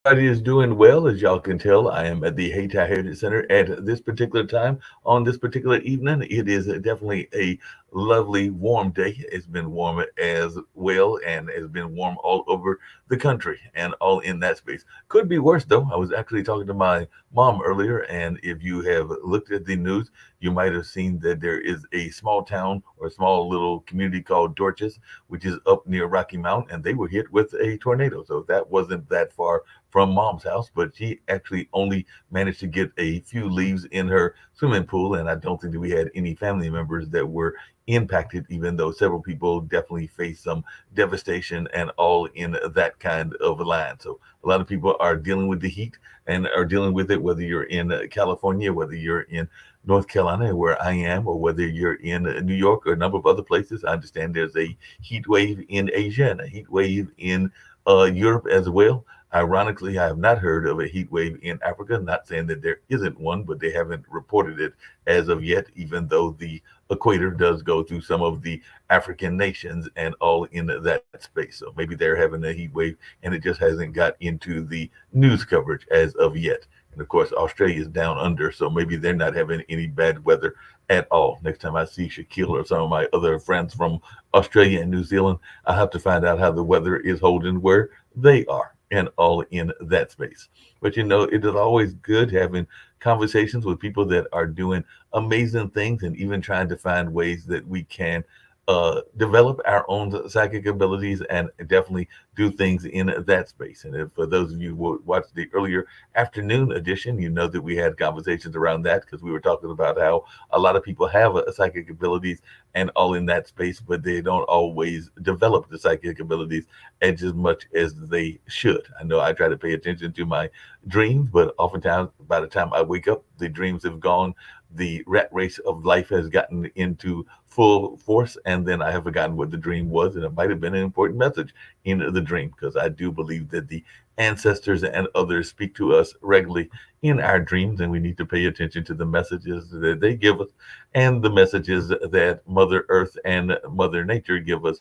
Is doing well. As y'all can tell, I am at the Hayti Heritage Center at this particular time. On this particular evening, it is definitely a lovely, warm day. It's been warm as well, and it's been warm all over the country and all in that space. Could be worse, though. I was actually talking to my mom earlier, and if you have looked at the news, you might have seen that there is a small town or a small little community called Dorchester, which is up near Rocky Mount, and they were hit with a tornado. So that wasn't that far from mom's house, but she actually only managed to get a few leaves in her swimming pool. And I don't think that we had any family members that were impacted, even though several people definitely faced some devastation and all in that kind of line. So a lot of people are dealing with the heat and are dealing with it, whether you're in California, whether you're in North Carolina, where I am, or whether you're in New York or a number of other places. I understand there's a heat wave in Asia and a heat wave in Europe as well. Ironically, I have not heard of a heat wave in Africa. Not saying that there isn't one, but they haven't reported it as of yet, even though the equator does go through some of the African nations and all in that space. So maybe they're having a heat wave and it just hasn't got into the news coverage as of yet. And of course, Australia is down under, so maybe they're not having any bad weather at all. Next time I see Shaquille or some of my other friends from Australia and New Zealand, I'll have to find out how the weather is holding where they are and all in that space. But it is always good having conversations with people that are doing amazing things and even trying to find ways that we can develop our own psychic abilities and definitely do things in that space. And if, for those of you who watched the earlier afternoon edition, you know that we had conversations around that because we were talking about how a lot of people have psychic abilities and all in that space, but they don't always develop the psychic abilities as much as they should. I know I try to pay attention to my dreams, but oftentimes by the time I wake up, the dreams have gone. The rat race of life has gotten into full force, and then I have forgotten what the dream was, and it might have been an important message in the dream because I do believe that the ancestors and others speak to us regularly in our dreams, and we need to pay attention to the messages that they give us and the messages that Mother Earth and Mother Nature give us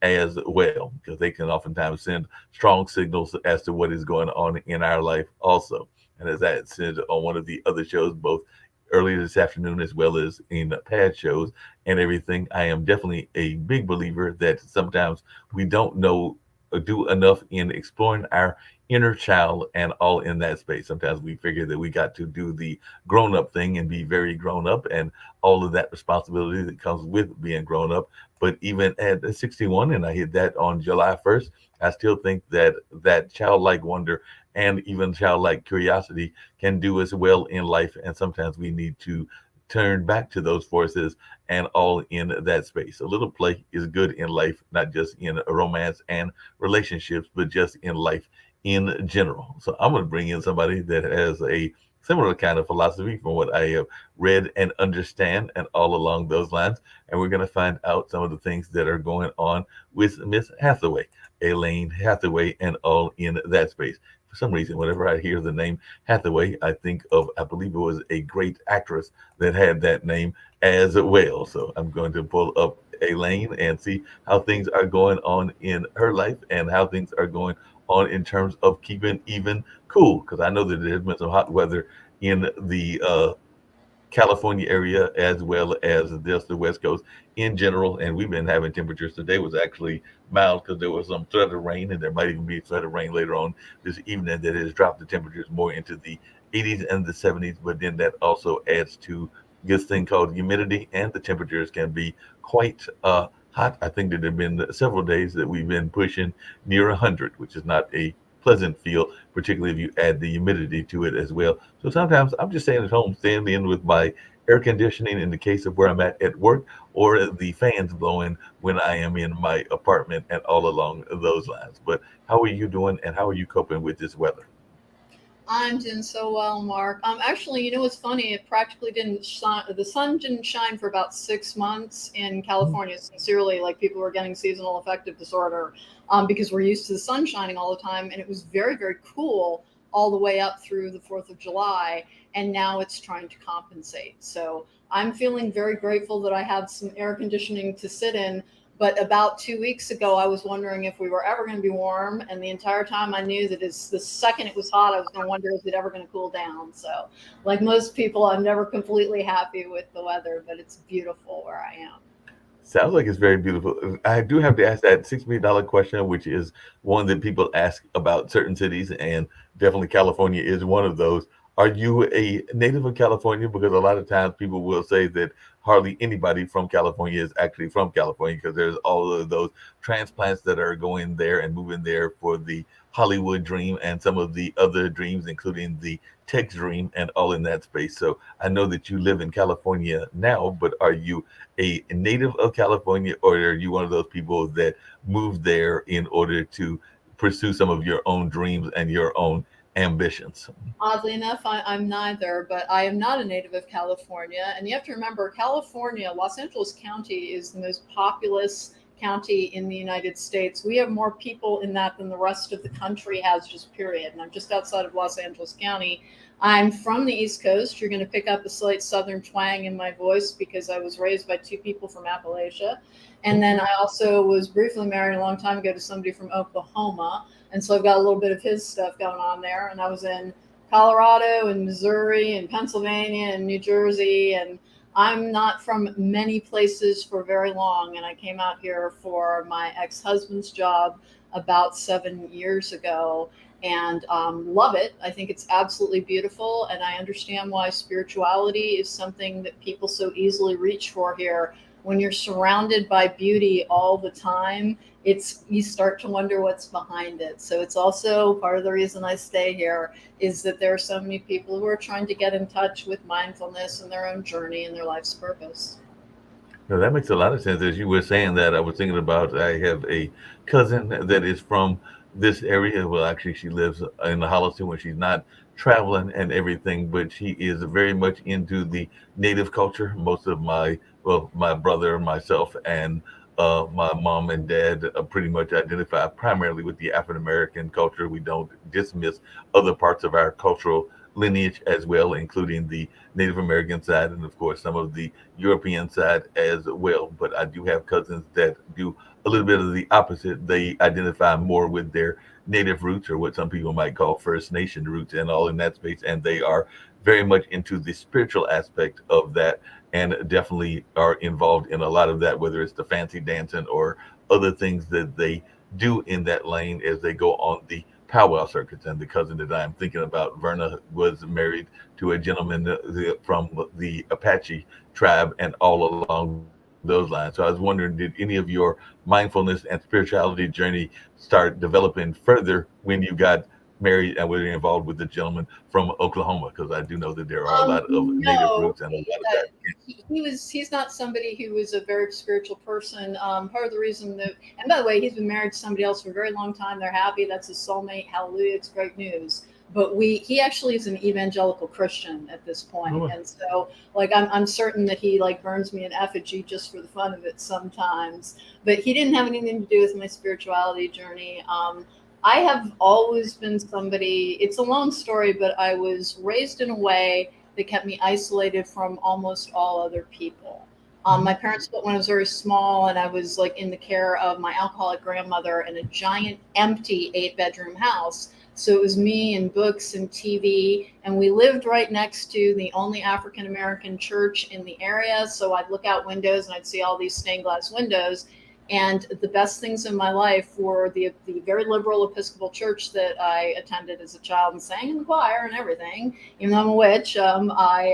as well, because they can oftentimes send strong signals as to what is going on in our life also. And as I said on one of the other shows, both earlier this afternoon as well as in past shows and everything, I am definitely a big believer that sometimes we don't know or do enough in exploring our inner child and all in that space. Sometimes we figure that we got to do the grown up thing and be very grown up and all of that responsibility that comes with being grown up. But even at 61, and I hit that on July 1st, I still think that that childlike wonder and even childlike curiosity can do us well in life. And sometimes we need to turn back to those forces and all in that space. A little play is good in life, not just in a romance and relationships, but just in life in general. So I'm going to bring in somebody that has a similar kind of philosophy from what I have read and understand and all along those lines. And we're going to find out some of the things that are going on with Miss Hathaway, Elaine Hathaway, and all in that space. For some reason, whenever I hear the name Hathaway, I think of, I believe it was a great actress that had that name as well. So I'm going to pull up Elaine and see how things are going on in her life and how things are going on in terms of keeping even cool. Because I know that there's been some hot weather in the California area as well as just the West Coast in general. And we've been having temperatures. Today was actually mild because there was some threat of rain, and there might even be a threat of rain later on this evening that has dropped the temperatures more into the 80s and the 70s. But then that also adds to this thing called humidity, and the temperatures can be quite hot. I think that there have been several days that we've been pushing near 100, which is not a pleasant feel, particularly if you add the humidity to it as well. So sometimes I'm just staying at home, staying in with my air conditioning in the case of where I'm at work, or the fans blowing when I am in my apartment and all along those lines. But how are you doing and how are you coping with this weather? I'm doing so well, Mark. Actually, you know what's funny? It practically didn't shine. The sun didn't shine for about 6 months in California. Sincerely, like people were getting seasonal affective disorder because we're used to the sun shining all the time, and it was very, very cool all the way up through the 4th of July, and now it's trying to compensate. So I'm feeling very grateful that I have some air conditioning to sit in. But about 2 weeks ago, I was wondering if we were ever going to be warm. And the entire time I knew that the second it was hot, I was going to wonder is it ever going to cool down. So, like most people, I'm never completely happy with the weather, but it's beautiful where I am. Sounds like it's very beautiful. I do have to ask that $6 million question, which is one that people ask about certain cities, and definitely California is one of those. Are you a native of California? Because a lot of times people will say that hardly anybody from California is actually from California because there's all of those transplants that are going there and moving there for the Hollywood dream and some of the other dreams, including the tech dream and all in that space. So I know that you live in California now, but are you a native of California, or are you one of those people that moved there in order to pursue some of your own dreams and your own ambitions? Oddly enough, I'm neither, but I am not a native of California. And you have to remember, California, Los Angeles County is the most populous county in the United States. We have more people in that than the rest of the country has, just period. And I'm just outside of Los Angeles County. I'm from the East Coast. You're going to pick up a slight Southern twang in my voice because I was raised by two people from Appalachia. And then I also was briefly married a long time ago to somebody from Oklahoma. And so I've got a little bit of his stuff going on there. And I was in Colorado and Missouri and Pennsylvania and New Jersey. And I'm not from many places for very long. And I came out here for my ex husband's job about 7 years ago and love it. I think it's absolutely beautiful. And I understand why spirituality is something that people so easily reach for here. When you're surrounded by beauty all the time, it's you start to wonder what's behind it. So it's also part of the reason I stay here is that there are so many people who are trying to get in touch with mindfulness and their own journey and their life's purpose. No, that makes a lot of sense. As you were saying that, I was thinking about I have a cousin that is from this area. Well, actually, she lives in the Holliston when she's not traveling and everything, but she is very much into the native culture. Most of my brother, myself, and my mom and dad pretty much identify primarily with the African American culture. We don't dismiss other parts of our cultural lineage as well, including the Native American side and, of course, some of the European side as well. But I do have cousins that do a little bit of the opposite. They identify more with their native roots, or what some people might call First Nation roots, and all in that space. And they are very much into the spiritual aspect of that, and definitely are involved in a lot of that, whether it's the fancy dancing or other things that they do in that lane as they go on the powwow circuits. And the cousin that I'm thinking about, Verna, was married to a gentleman from the Apache tribe and all along those lines. So I was wondering, did any of your mindfulness and spirituality journey start developing further when you got married and were involved with the gentleman from Oklahoma? Because I do know that there are a lot of native No, roots and a lot of that. he's not somebody who was a very spiritual person. Part of the reason that, and by the way, he's been married to somebody else for a very long time. They're happy. That's his soulmate. Hallelujah. It's great news. But he actually is an evangelical Christian at this point. Oh, And so like, I'm certain that he like burns me an effigy just for the fun of it sometimes, but he didn't have anything to do with my spirituality journey. I have always been somebody, it's a long story, but I was raised in a way that kept me isolated from almost all other people. My mhm. parents split when I was very small, and I was like in the care of my alcoholic grandmother in a giant, empty 8 bedroom house. So it was me and books and TV, and we lived right next to the only African American church in the area. So I'd look out windows and I'd see all these stained glass windows. And the best things in my life were the very liberal Episcopal church that I attended as a child and sang in the choir and everything. Even though I'm a witch, I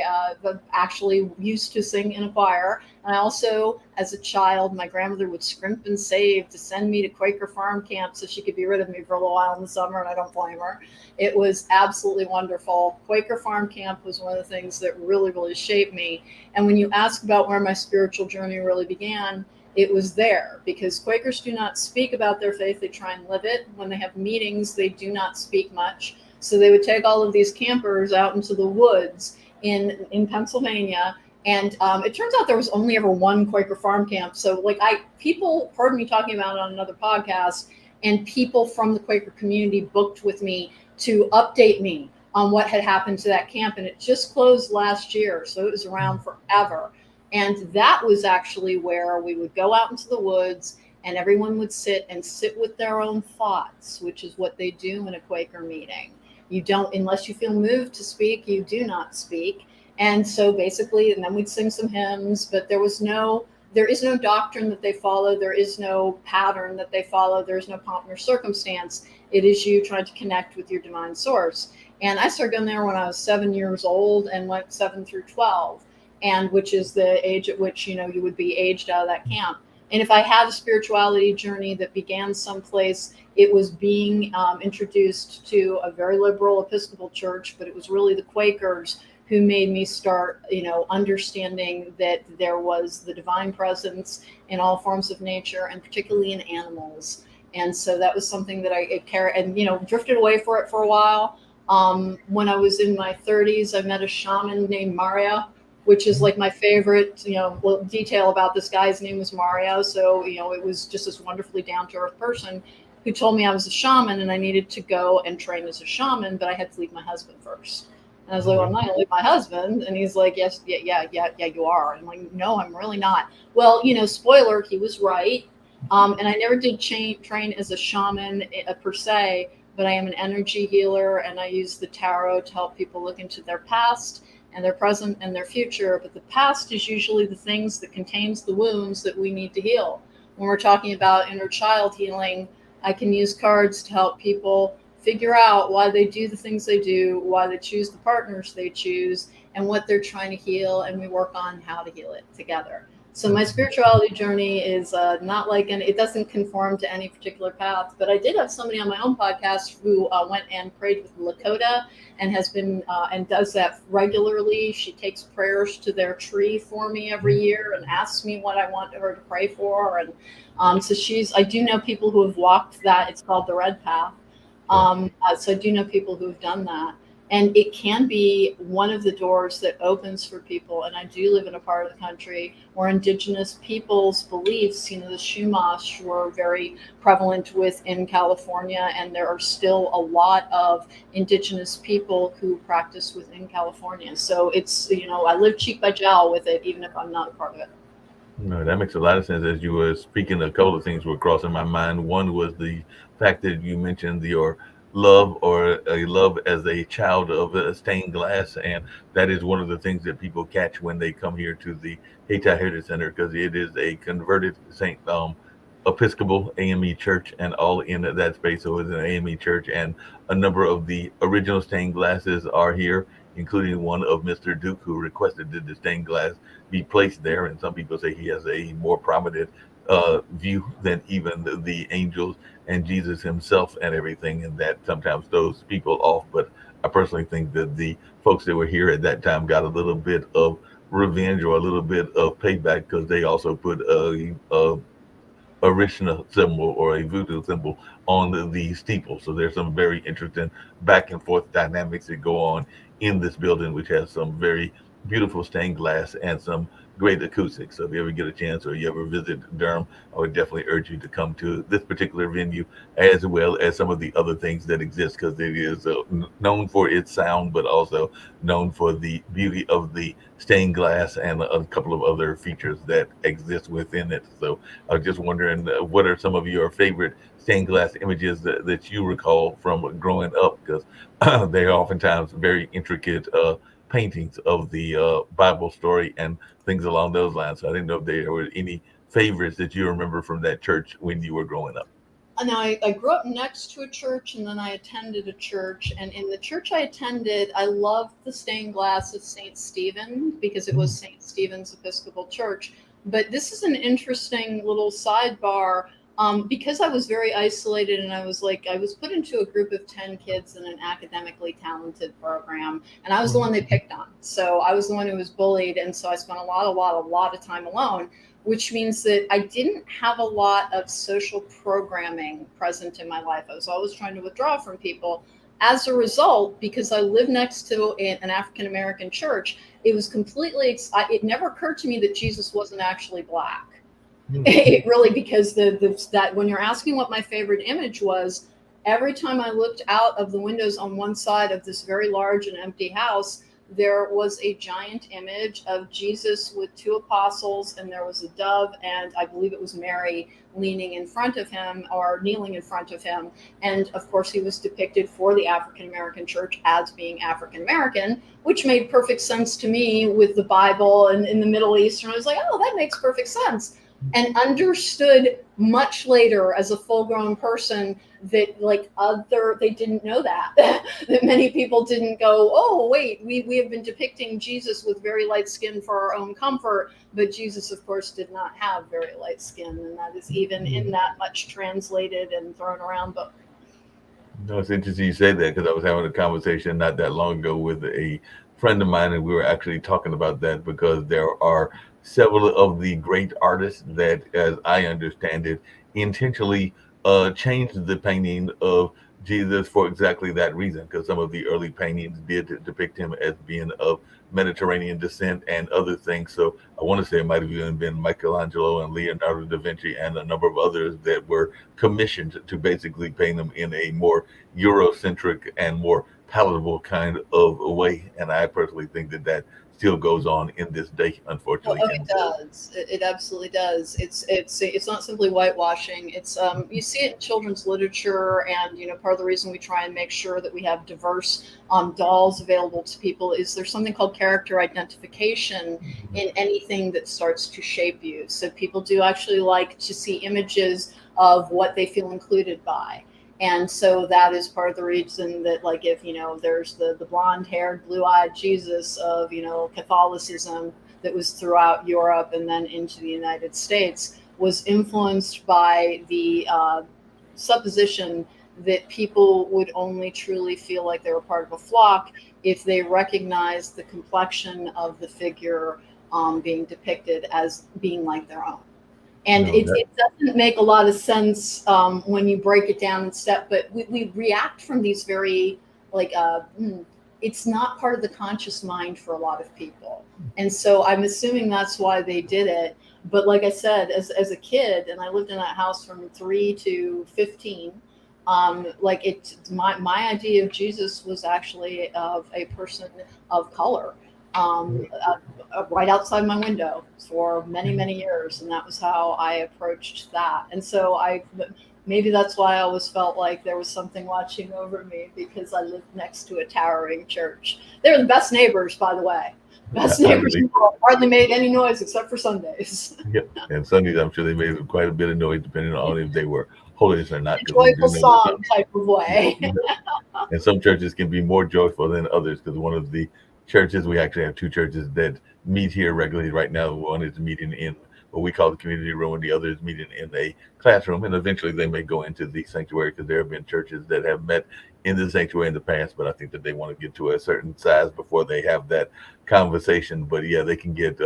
actually used to sing in a choir. And I also, as a child, my grandmother would scrimp and save to send me to Quaker farm camp so she could be rid of me for a little while in the summer, and I don't blame her. It was absolutely wonderful. Quaker farm camp was one of the things that really, really shaped me. And when you ask about where my spiritual journey really began, it was there because Quakers do not speak about their faith, they try and live it. When they have meetings, they do not speak much. So they would take all of these campers out into the woods in Pennsylvania. And it turns out there was only ever one Quaker farm camp. So like people heard me talking about it on another podcast, and people from the Quaker community booked with me to update me on what had happened to that camp. And it just closed last year. So it was around forever. And that was actually where we would go out into the woods and everyone would sit with their own thoughts, which is what they do in a Quaker meeting. You don't, unless you feel moved to speak, you do not speak. And so basically, and then we'd sing some hymns, but there is no doctrine that they follow. There is no pattern that they follow. There's no pomp nor circumstance. It is you trying to connect with your divine source. And I started going there when I was 7 years old and went 7 through 12, and which is the age at which you would be aged out of that camp. And if I had a spirituality journey that began someplace, it was being introduced to a very liberal Episcopal church, but it was really the Quakers who made me start, understanding that there was the divine presence in all forms of nature, and particularly in animals. And so that was something that I carried, and drifted away for a while. When I was in my 30s, I met a shaman named Mario, which is like my favorite, detail about this guy. His name was Mario. So, it was just this wonderfully down to earth person who told me I was a shaman and I needed to go and train as a shaman, but I had to leave my husband first. And I was like, well, I'm not going to leave my husband. And he's like, yes, yeah, you are. And I'm like, no, I'm really not. Well, spoiler, he was right. And I never did train as a shaman per se, but I am an energy healer and I use the tarot to help people look into their past and their present and their future. But the past is usually the things that contains the wounds that we need to heal. When we're talking about inner child healing, I can use cards to help people figure out why they do the things they do, why they choose the partners they choose, and what they're trying to heal. And we work on how to heal it together. So my spirituality journey is not like it doesn't conform to any particular path, but I did have somebody on my own podcast who went and prayed with Lakota and has been and does that regularly. She takes prayers to their tree for me every year and asks me what I want her to pray for. And so I do know people who have walked that. It's called the Red Path. So I do know people who have done that. And it can be one of the doors that opens for people. And I do live in a part of the country where indigenous people's beliefs, the Chumash were very prevalent in California. And there are still a lot of indigenous people who practice within California. So it's, I live cheek by jowl with it, even if I'm not a part of it. No, that makes a lot of sense. As you were speaking, a couple of things were crossing my mind. One was the fact that you mentioned your love or a love as a child of stained glass, and that is one of the things that people catch when they come here to the Hayti Heritage Center, because it is a converted Saint Episcopal AME church, and all in that space. So it's an AME church, and a number of the original stained glasses are here, including one of Mr. Duke, who requested that the stained glass be placed there. And some people say he has a more prominent view than even the angels and Jesus himself and everything, and that sometimes throws people off. But I personally think that the folks that were here at that time got a little bit of revenge or a little bit of payback, because they also put a Orishna symbol or a voodoo symbol on the steeple. So there's some very interesting back and forth dynamics that go on in this building, which has some very beautiful stained glass and some great acoustics. So if you ever get a chance or you ever visit Durham, I would definitely urge you to come to this particular venue, as well as some of the other things that exist, because it is known for its sound, but also known for the beauty of the stained glass and a couple of other features that exist within it. So I was just wondering, what are some of your favorite stained glass images that you recall from growing up? Because they're oftentimes very intricate paintings of the Bible story and things along those lines. So I didn't know if there were any favorites that you remember from that church when you were growing up. Now, I grew up next to a church, and then I attended a church. And in the church I attended, I loved the stained glass of St. Stephen, because it was St. Stephen's Episcopal Church. But this is an interesting little sidebar. Because I was very isolated, and I was put into a group of 10 kids in an academically talented program, and I was the one they picked on. So I was the one who was bullied. And so I spent a lot of time alone, which means that I didn't have a lot of social programming present in my life. I was always trying to withdraw from people. As a result, because I lived next to an African-American church, it was it never occurred to me that Jesus wasn't actually Black. It really, because that when you're asking what my favorite image was, every time I looked out of the windows on one side of this very large and empty house, there was a giant image of Jesus with two apostles, and there was a dove, and I believe it was Mary leaning in front of him or kneeling in front of him. And of course, he was depicted for the African American church as being African American, which made perfect sense to me with the Bible and in the Middle East. And I was like, oh, that makes perfect sense. And understood much later as a full grown person that they didn't know that that many people didn't go, oh wait, we have been depicting Jesus with very light skin for our own comfort, but Jesus of course did not have very light skin, and that is even in that much translated and thrown around book. No, it's interesting you say that because I was having a conversation not that long ago with a friend of mine, and we were actually talking about that because there are several of the great artists that, as I understand it, intentionally changed the painting of Jesus for exactly that reason. Because some of the early paintings did depict him as being of Mediterranean descent and other things. So I want to say it might have even been Michelangelo and Leonardo da Vinci and a number of others that were commissioned to basically paint them in a more Eurocentric and more palatable kind of a way. And I personally think that that still goes on in this day, Oh, unfortunately. oh, it And does. It absolutely does. It's not simply whitewashing. It's you see it in children's literature, and part of the reason we try and make sure that we have diverse dolls available to people is there's something called character identification in anything that starts to shape you. So people do actually like to see images of what they feel included by. And so that is part of the reason that, like, if there's the blonde haired, blue eyed Jesus of Catholicism that was throughout Europe and then into the United States, was influenced by the supposition that people would only truly feel like they were part of a flock if they recognized the complexion of the figure being depicted as being like their own. And no, it doesn't make a lot of sense when you break it down in step, but we react from these very, like, it's not part of the conscious mind for a lot of people. And so I'm assuming that's why they did it. But like I said, as a kid, and I lived in that house from 3 to 15, my idea of Jesus was actually of a person of color, right outside my window for many, many years. And that was how I approached that. And so maybe that's why I always felt like there was something watching over me, because I lived next to a towering church. They're the best neighbors, by the way. Best I neighbors believe. in the world. Hardly made any noise except for Sundays. Yep. And Sundays, I'm sure they made quite a bit of noise, depending on if they were holiness or not, A because we do joyful know that song some. type of way. Yeah. And some churches can be more joyful than others, because one of the churches, we actually have two churches that meet here regularly right now. One is meeting in what we call the community room, and the other is meeting in a classroom. And eventually they may go into the sanctuary, because there have been churches that have met in the sanctuary in the past, but I think that they want to get to a certain size before they have that conversation. But yeah, they can get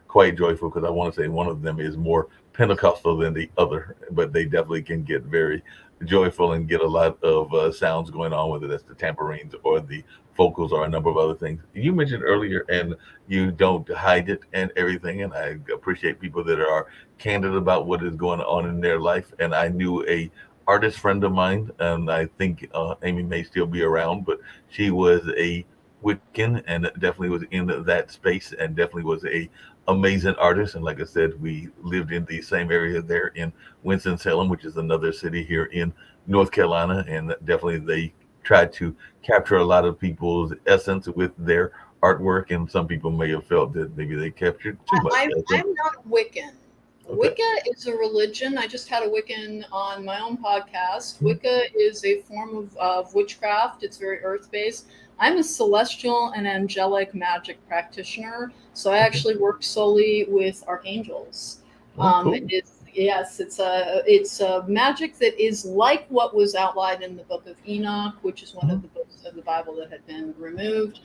quite joyful, because I want to say one of them is more Pentecostal than the other, but they definitely can get very joyful and get a lot of sounds going on, whether that's the tambourines or the vocals or a number of other things. You mentioned earlier, and you don't hide it and everything. And I appreciate people that are candid about what is going on in their life. And I knew a artist friend of mine, and I think Amy may still be around, but she was a Wiccan and definitely was in that space and definitely was a amazing artist. And like I said, we lived in the same area there in Winston-Salem, which is another city here in North Carolina. And definitely they tried to capture a lot of people's essence with their artwork. And some people may have felt that maybe they captured too much essence. I'm not Wiccan. Okay. Wicca is a religion. I just had a Wiccan on my own podcast. Hmm. Wicca is a form of witchcraft. It's very earth based. I'm a celestial and angelic magic practitioner, so I Okay. actually work solely with archangels. Oh, It cool. is, yes, it's a magic that is like what was outlined in the Book of Enoch, which is one Mhm. of the books of the Bible that had been removed.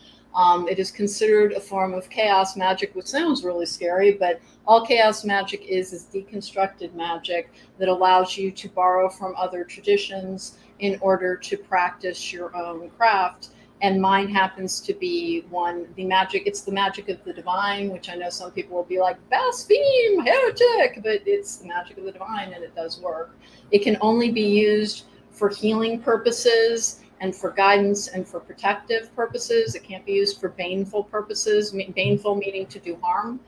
It is considered a form of chaos magic, which sounds really scary, but all chaos magic is deconstructed magic that allows you to borrow from other traditions in order to practice your own craft. And mine happens to be the magic. It's the magic of the divine, which I know some people will be like, blaspheme, heretic, but it's the magic of the divine, and it does work. It can only be used for healing purposes, and for guidance and for protective purposes. It can't be used for baneful purposes, baneful meaning to do harm.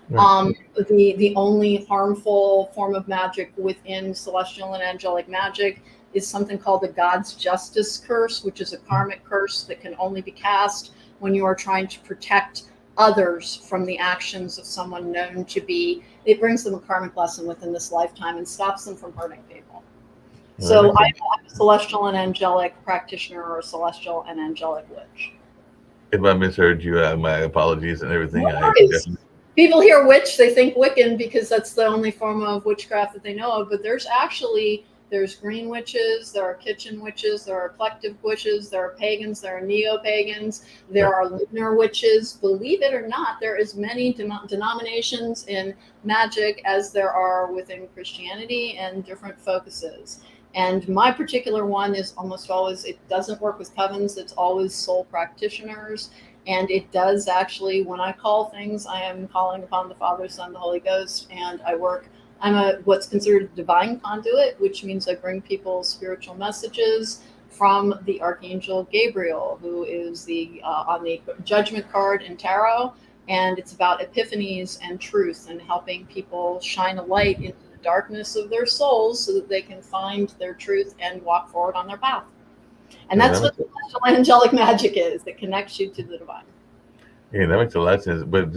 Right. The only harmful form of magic within celestial and angelic magic is something called the God's Justice Curse, which is a karmic curse that can only be cast when you are trying to protect others from the actions of someone known to be. It brings them a karmic lesson within this lifetime and stops them from hurting people. Well, that So makes sense. I'm a celestial and angelic practitioner or a celestial and angelic witch. If I misheard you, my apologies and No everything. I worries. definitely People hear witch, they think Wiccan because that's the only form of witchcraft that they know of. But there's green witches, there are kitchen witches, there are collective witches, there are pagans, there are neo-pagans, there right. are lunar witches. Believe it or not, there is many denominations in magic as there are within Christianity and different focuses. And my particular one is almost always, it doesn't work with covens, it's always soul practitioners. And it does actually, when I call things, I am calling upon the Father, Son, the Holy Ghost, and I'm a what's considered a divine conduit, which means I bring people spiritual messages from the Archangel Gabriel, who is the on the judgment card in tarot, and it's about epiphanies and truth and helping people shine a light into the darkness of their souls so that they can find their truth and walk forward on their path. And Yeah, that that's what makes celestial angelic magic is. It connects you to the divine. yeah, that makes a lot of sense. But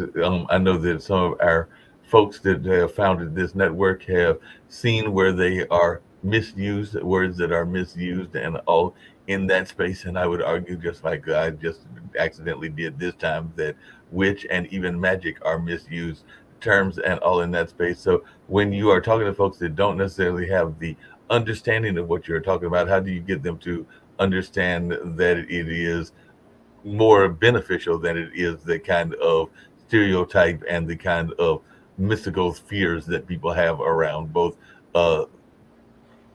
I know that some of our folks that have founded this network have seen where they are misused, words that are misused, and all in that space. And I would argue, just like I just accidentally did this time, that witch and even magic are misused terms and all in that space. So when you are talking to folks that don't necessarily have the understanding of what you're talking about, how do you get them to understand that it is more beneficial than it is the kind of stereotype and the kind of mystical fears that people have around both uh,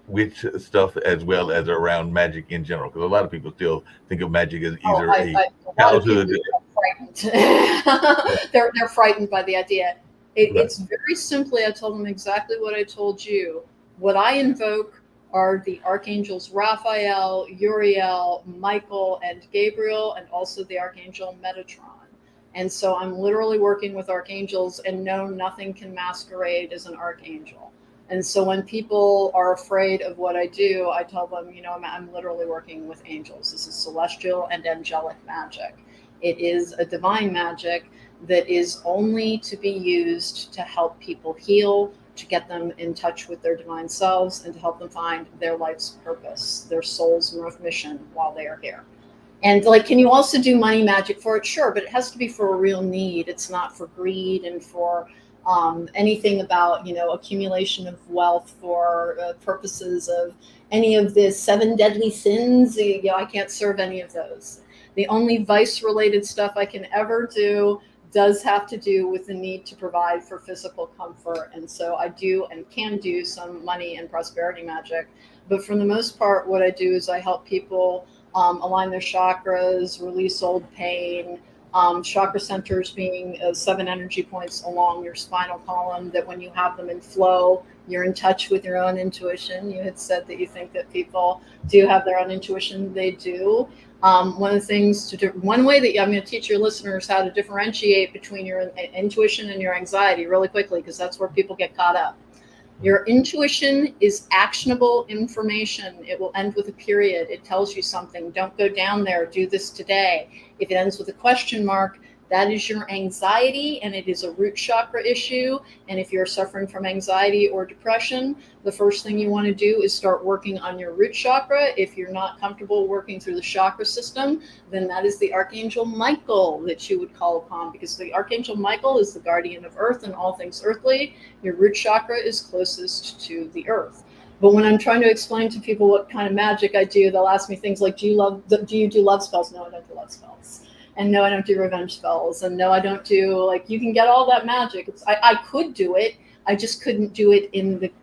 witch stuff as well as around magic in general? Because a lot of people still think of magic as Oh, either a a lot of childhood. people are frightened. They're frightened by the idea. Right. It's very simply, I told them exactly what I told you. What I invoke are the archangels Raphael, Uriel, Michael, and Gabriel, and also the archangel Metatron. And so I'm literally working with archangels, and no, nothing can masquerade as an archangel. And so when people are afraid of what I do, I tell them, I'm literally working with angels. This is celestial and angelic magic. It is a divine magic that is only to be used to help people heal, to get them in touch with their divine selves, and to help them find their life's purpose, their soul's growth mission while they are here. And like, can you also do money magic for it? Sure, but it has to be for a real need. It's not for greed and for anything about accumulation of wealth for purposes of any of the seven deadly sins. I can't serve any of those. The only vice related stuff I can ever do does have to do with the need to provide for physical comfort. And so I do and can do some money and prosperity magic. But for the most part, what I do is I help people align their chakras, release old pain. Chakra centers being seven energy points along your spinal column, that when you have them in flow, you're in touch with your own intuition. You had said that you think that people do have their own intuition. They do. One of the things one way that I'm going to teach your listeners how to differentiate between your intuition and your anxiety really quickly, because that's where people get caught up. Your intuition is actionable information. It will end with a period. It tells you something. Don't go down there. Do this today. If it ends with a question mark, that is your anxiety, and it is a root chakra issue. And if you're suffering from anxiety or depression, the first thing you want to do is start working on your root chakra. If you're not comfortable working through the chakra system, then that is the Archangel Michael that you would call upon, because the Archangel Michael is the guardian of earth and all things earthly. Your root chakra is closest to the earth. But when I'm trying to explain to people what kind of magic I do, they'll ask me things like, do you do love spells? No, I don't do love spells. And no, I don't do revenge spells. And no, I don't do, like, you can get all that magic. I could do it. I just couldn't do it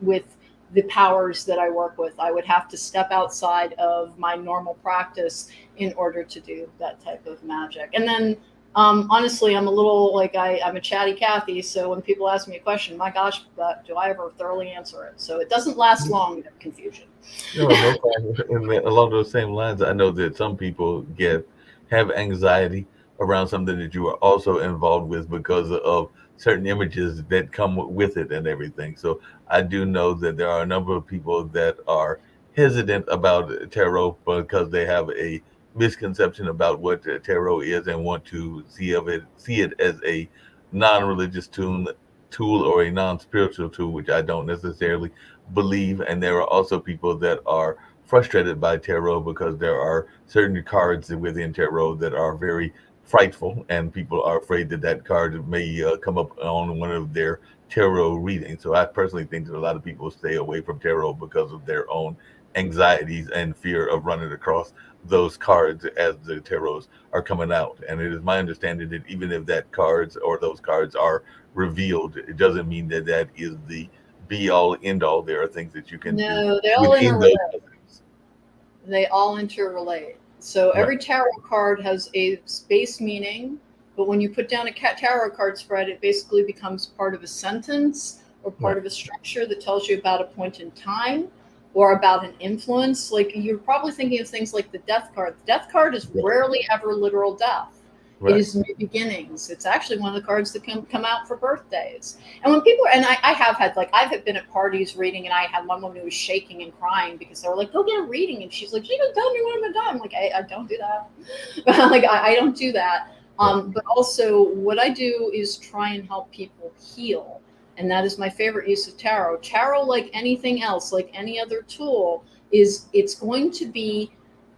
with the powers that I work with. I would have to step outside of my normal practice in order to do that type of magic. And then Honestly, I'm a little like I'm a chatty Cathy, so when people ask me a question, my gosh, do I ever thoroughly answer it? So it doesn't last long, that confusion. No, no problem. And along those same lines, I know that some people get have anxiety around something that you are also involved with because of certain images that come with it and everything. So I do know that there are a number of people that are hesitant about tarot because they have a misconception about what tarot is and want to see it as a non-religious tool or a non-spiritual tool, which I don't necessarily believe. And there are also people that are frustrated by tarot because there are certain cards within tarot that are very frightful, and people are afraid that that card may come up on one of their tarot readings. So I personally think that a lot of people stay away from tarot because of their own anxieties and fear of running across those cards as the tarots are coming out. And it is my understanding that even if that cards or those cards are revealed, it doesn't mean that that is the be all end all. There are things that you can do No, they all within those interrelate. messages. They all interrelate. So Right. every tarot card has a space meaning, but when you put down a tarot card spread, it basically becomes part of a sentence or part Right. of a structure that tells you about a point in time or about an influence. Like you're probably thinking of things like the death card. The death card is Right. rarely ever literal death. It Right. is new beginnings. It's actually one of the cards that can come out for birthdays. And when people, and I have had, like, I've been at parties reading, and I had one woman who was shaking and crying because they were like, go get a reading. And she's like, you don't tell me when I'm done. I'm like, I don't do that. Like, I don't do that. Right. But also, what I do is try and help people heal. And that is my favorite use of tarot. Tarot, like anything else, like any other tool, it's going to be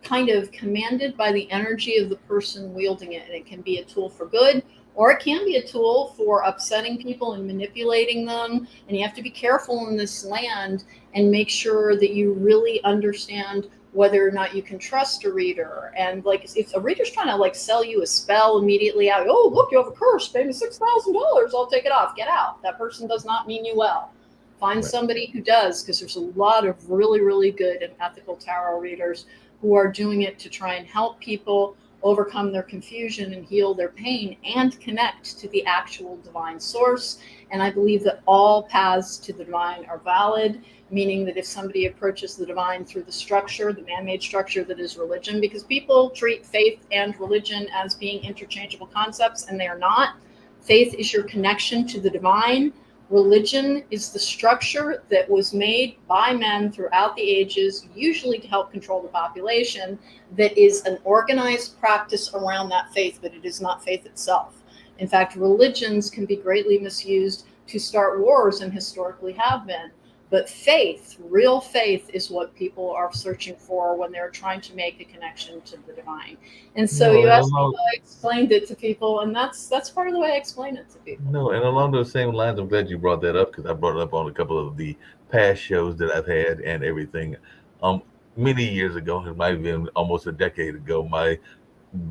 kind of commanded by the energy of the person wielding it. And it can be a tool for good, or it can be a tool for upsetting people and manipulating them. And you have to be careful in this land and make sure that you really understand whether or not you can trust a reader. And like, if a reader's trying to like sell you a spell immediately out, oh, look, you have a curse, pay me $6,000, I'll take it off, get out. That person does not mean you well. Find Right. somebody who does, because there's a lot of really, really good and ethical tarot readers who are doing it to try and help people overcome their confusion and heal their pain and connect to the actual divine source. And I believe that all paths to the divine are valid, meaning that if somebody approaches the divine through the structure, the man made structure that is religion, because people treat faith and religion as being interchangeable concepts, and they are not. Faith is your connection to the divine. Religion is the structure that was made by men throughout the ages, usually to help control the population, that is an organized practice around that faith, but it is not faith itself. In fact, religions can be greatly misused to start wars and historically have been. But faith, real faith, is what people are searching for when they're trying to make a connection to the divine. And so No, you and asked me along how I explained it to people, and that's part of the way I explain it to people. no, and along those same lines, I'm glad you brought that up because I brought it up on a couple of the past shows that I've had and everything. Um, Many years ago, it might have been almost a decade ago, my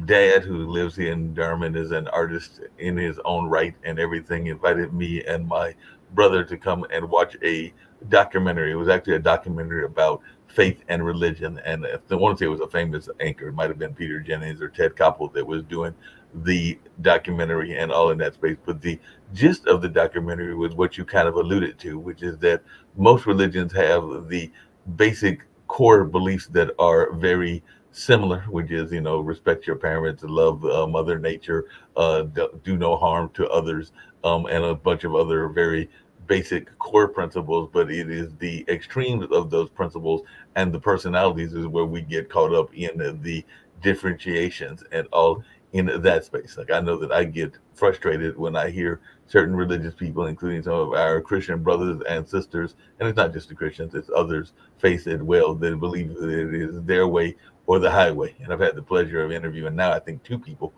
dad, who lives in Durham and is an artist in his own right and everything, invited me and my brother to come and watch a documentary. It was actually a documentary about faith and religion. And if I want to say it was a famous anchor, it might have been Peter Jennings or Ted Koppel that was doing the documentary and all in that space. But the gist of the documentary was what you kind of alluded to, which is that most religions have the basic core beliefs that are very similar, which is, respect your parents, love Mother Nature, do no harm to others, and a bunch of other very basic core principles. But it is the extremes of those principles and the personalities is where we get caught up in the differentiations and all in that space. Like I know that I get frustrated when I hear certain religious people, including some of our Christian brothers and sisters, and it's not just the Christians, it's others face it well that believe that it is their way or the highway. And I've had the pleasure of interviewing now, I think, two people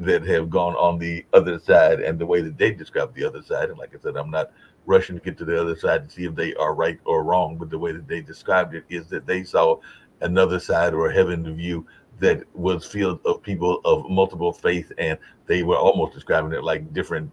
that have gone on the other side and the way that they describe the other side. And like I said, I'm not rushing to get to the other side to see if they are right or wrong, but the way that they described it is that they saw another side or a heaven view that was filled of people of multiple faith, and they were almost describing it like different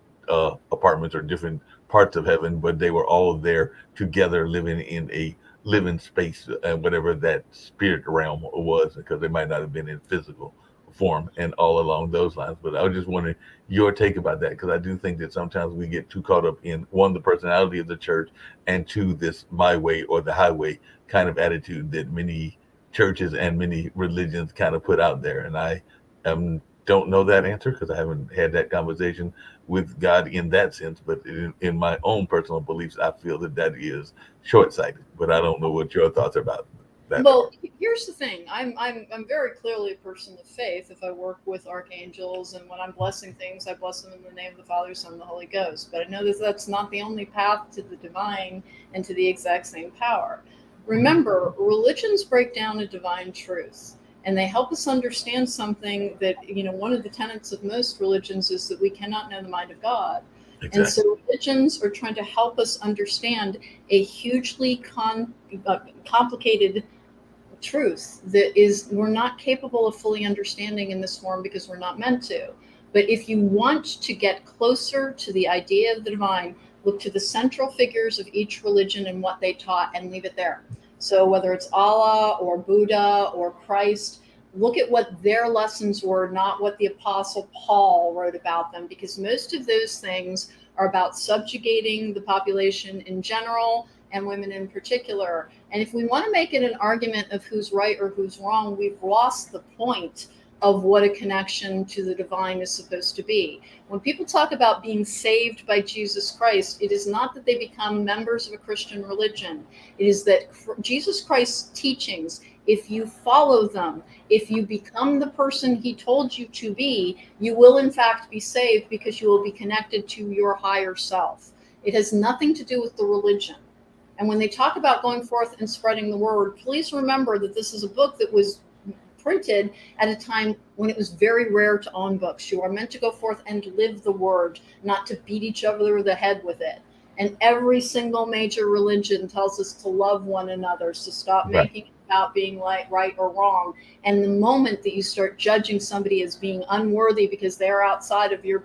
apartments or different parts of heaven, but they were all there together living in a living space, whatever that spirit realm was, because they might not have been in physical form and all along those lines. But I was just wondering your take about that, because I do think that sometimes we get too caught up in one, the personality of the church, and two, this my way or the highway kind of attitude that many churches and many religions kind of put out there. And I don't know that answer because I haven't had that conversation with God in that sense. But in my own personal beliefs, I feel that that is short sighted. But I don't know what your thoughts about that are. Well, here's the thing. I'm very clearly a person of faith. If I work with archangels and when I'm blessing things, I bless them in the name of the Father, Son, and the Holy Ghost. But I know that that's not the only path to the divine and to the exact same power. Remember, religions break down a divine truth, and they help us understand something that, one of the tenets of most religions is that we cannot know the mind of God. And Exactly. so religions are trying to help us understand a hugely complicated truth that is we're not capable of fully understanding in this form because we're not meant to. But if you want to get closer to the idea of the divine, look to the central figures of each religion and what they taught and leave it there. So whether it's Allah or Buddha or Christ, look at what their lessons were, not what the Apostle Paul wrote about them, because most of those things are about subjugating the population in general and women in particular. And if we want to make it an argument of who's right or who's wrong, we've lost the point of what a connection to the divine is supposed to be. When people talk about being saved by Jesus Christ, it is not that they become members of a Christian religion. It is that Jesus Christ's teachings, if you follow them, if you become the person he told you to be, you will in fact be saved because you will be connected to your higher self. It has nothing to do with the religion. And when they talk about going forth and spreading the word, please remember that this is a book that was printed at a time when it was very rare to own books. You are meant to go forth and live the word, not to beat each other over the head with it. And every single major religion tells us to love one another, to stop Right. making it about being like right or wrong. And the moment that you start judging somebody as being unworthy because they're outside of your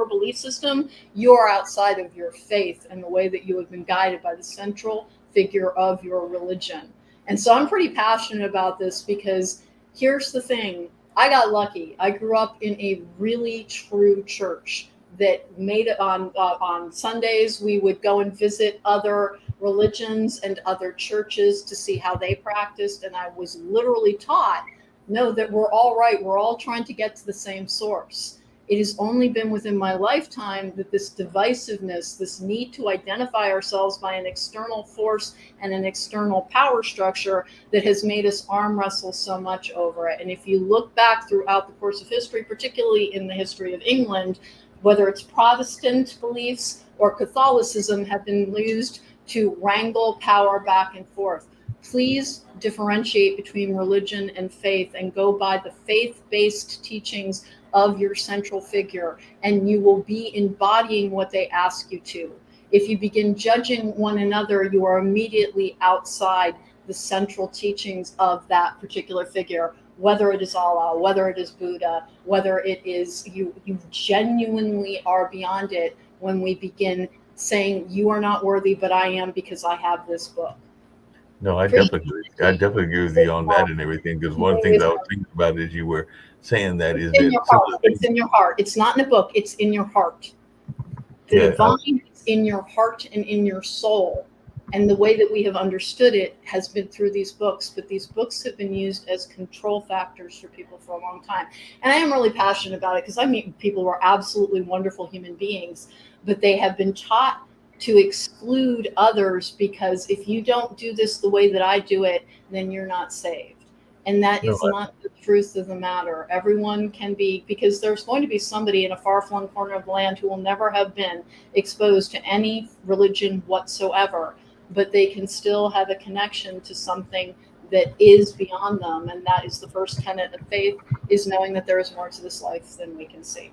belief system, you're outside of your faith and the way that you have been guided by the central figure of your religion. And so I'm pretty passionate about this because here's the thing. I got lucky. I grew up in a really true church that made it on Sundays. We would go and visit other religions and other churches to see how they practiced. And I was literally taught, no, that we're all right. We're all trying to get to the same source. It has only been within my lifetime that this divisiveness, this need to identify ourselves by an external force and an external power structure, that has made us arm wrestle so much over it. And if you look back throughout the course of history, particularly in the history of England, whether it's Protestant beliefs or Catholicism, have been used to wrangle power back and forth. Please differentiate between religion and faith and go by the faith-based teachings of your central figure, and you will be embodying what they ask you to. If you begin judging one another, you are immediately outside the central teachings of that particular figure, whether it is Allah, whether it is Buddha, whether it is you genuinely are beyond it when we begin saying, you are not worthy, but I am because I have this book. No, I Pretty definitely agree. I easy. definitely agree with you on that and everything. Because one of the things I was thinking about as you were saying that It's is in that your some heart. of the It's things, in your heart. It's not in a book. It's in your heart. The yeah, divine is in your heart and in your soul. And the way that we have understood it has been through these books, but these books have been used as control factors for people for a long time. And I am really passionate about it because I meet people who are absolutely wonderful human beings, but they have been taught to exclude others because if you don't do this the way that I do it, then you're not saved. And that no, is not the truth of the matter. Everyone can be, because there's going to be somebody in a far flung corner of the land who will never have been exposed to any religion whatsoever, but they can still have a connection to something that is beyond them. And that is the first tenet of faith, is knowing that there is more to this life than we can see.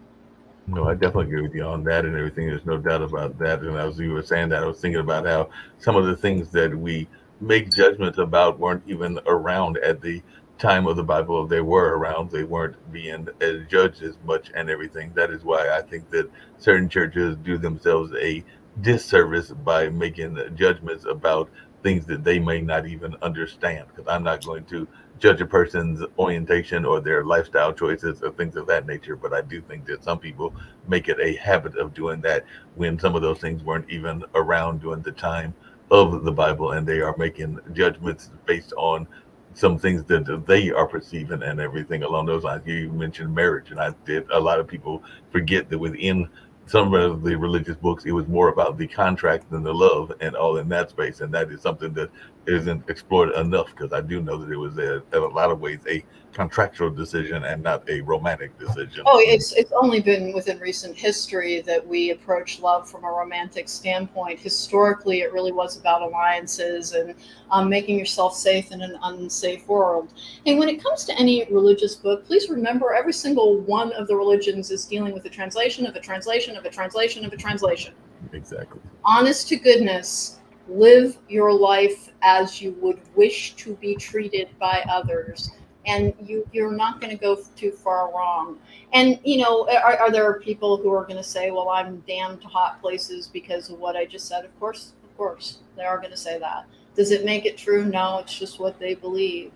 no, I definitely agree with you on that and everything. There's no doubt about that. And as you were saying that, I was thinking about how some of the things that we make judgments about weren't even around at the time of the Bible. If they were around, they weren't being judged as much and everything. That is why I think that certain churches do themselves a disservice by making judgments about things that they may not even understand. Because I'm not going to judge a person's orientation or their lifestyle choices or things of that nature. But I do think that some people make it a habit of doing that when some of those things weren't even around during the time of the Bible, and they are making judgments based on some things that they are perceiving and everything along those lines. You mentioned marriage, and I did. A lot of people forget that within some of the religious books, it was more about the contract than the love and all in that space. And that is something that isn't explored enough because I do know that it was in a lot of ways a contractual decision and not a romantic decision. Oh, it's only been within recent history that we approach love from a romantic standpoint. Historically, it really was about alliances and making yourself safe in an unsafe world. And when it comes to any religious book, please remember every single one of the religions is dealing with a translation of a translation of a translation of a translation. Exactly. Honest to goodness, live your life as you would wish to be treated by others, and you're not going to go too far wrong. And are there people who are going to say, well, I'm damned to hot places because of what I just said? Of course they are going to say that. Does it make it true? No, it's just what they believe.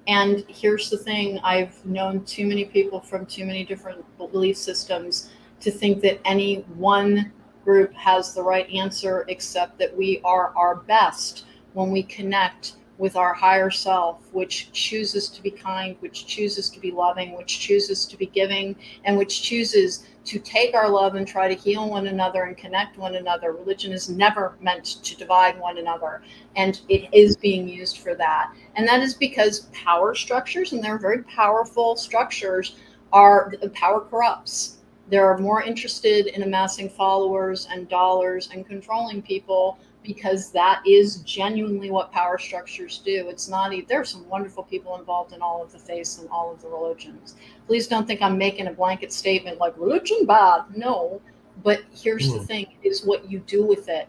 And here's the thing, I've known too many people from too many different belief systems to think that any one group has the right answer, except that we are our best when we connect with our higher self, which chooses to be kind, which chooses to be loving, which chooses to be giving, and which chooses to take our love and try to heal one another and connect one another. Religion is never meant to divide one another, and it is being used for that. And that is because power structures, and they're very powerful structures, are power corrupts. They're more interested in amassing followers and dollars and controlling people because that is genuinely what power structures do. It's not, there's some wonderful people involved in all of the faiths and all of the religions. Please don't think I'm making a blanket statement like religion bad. No, but here's the Mm. thing, is what you do with it.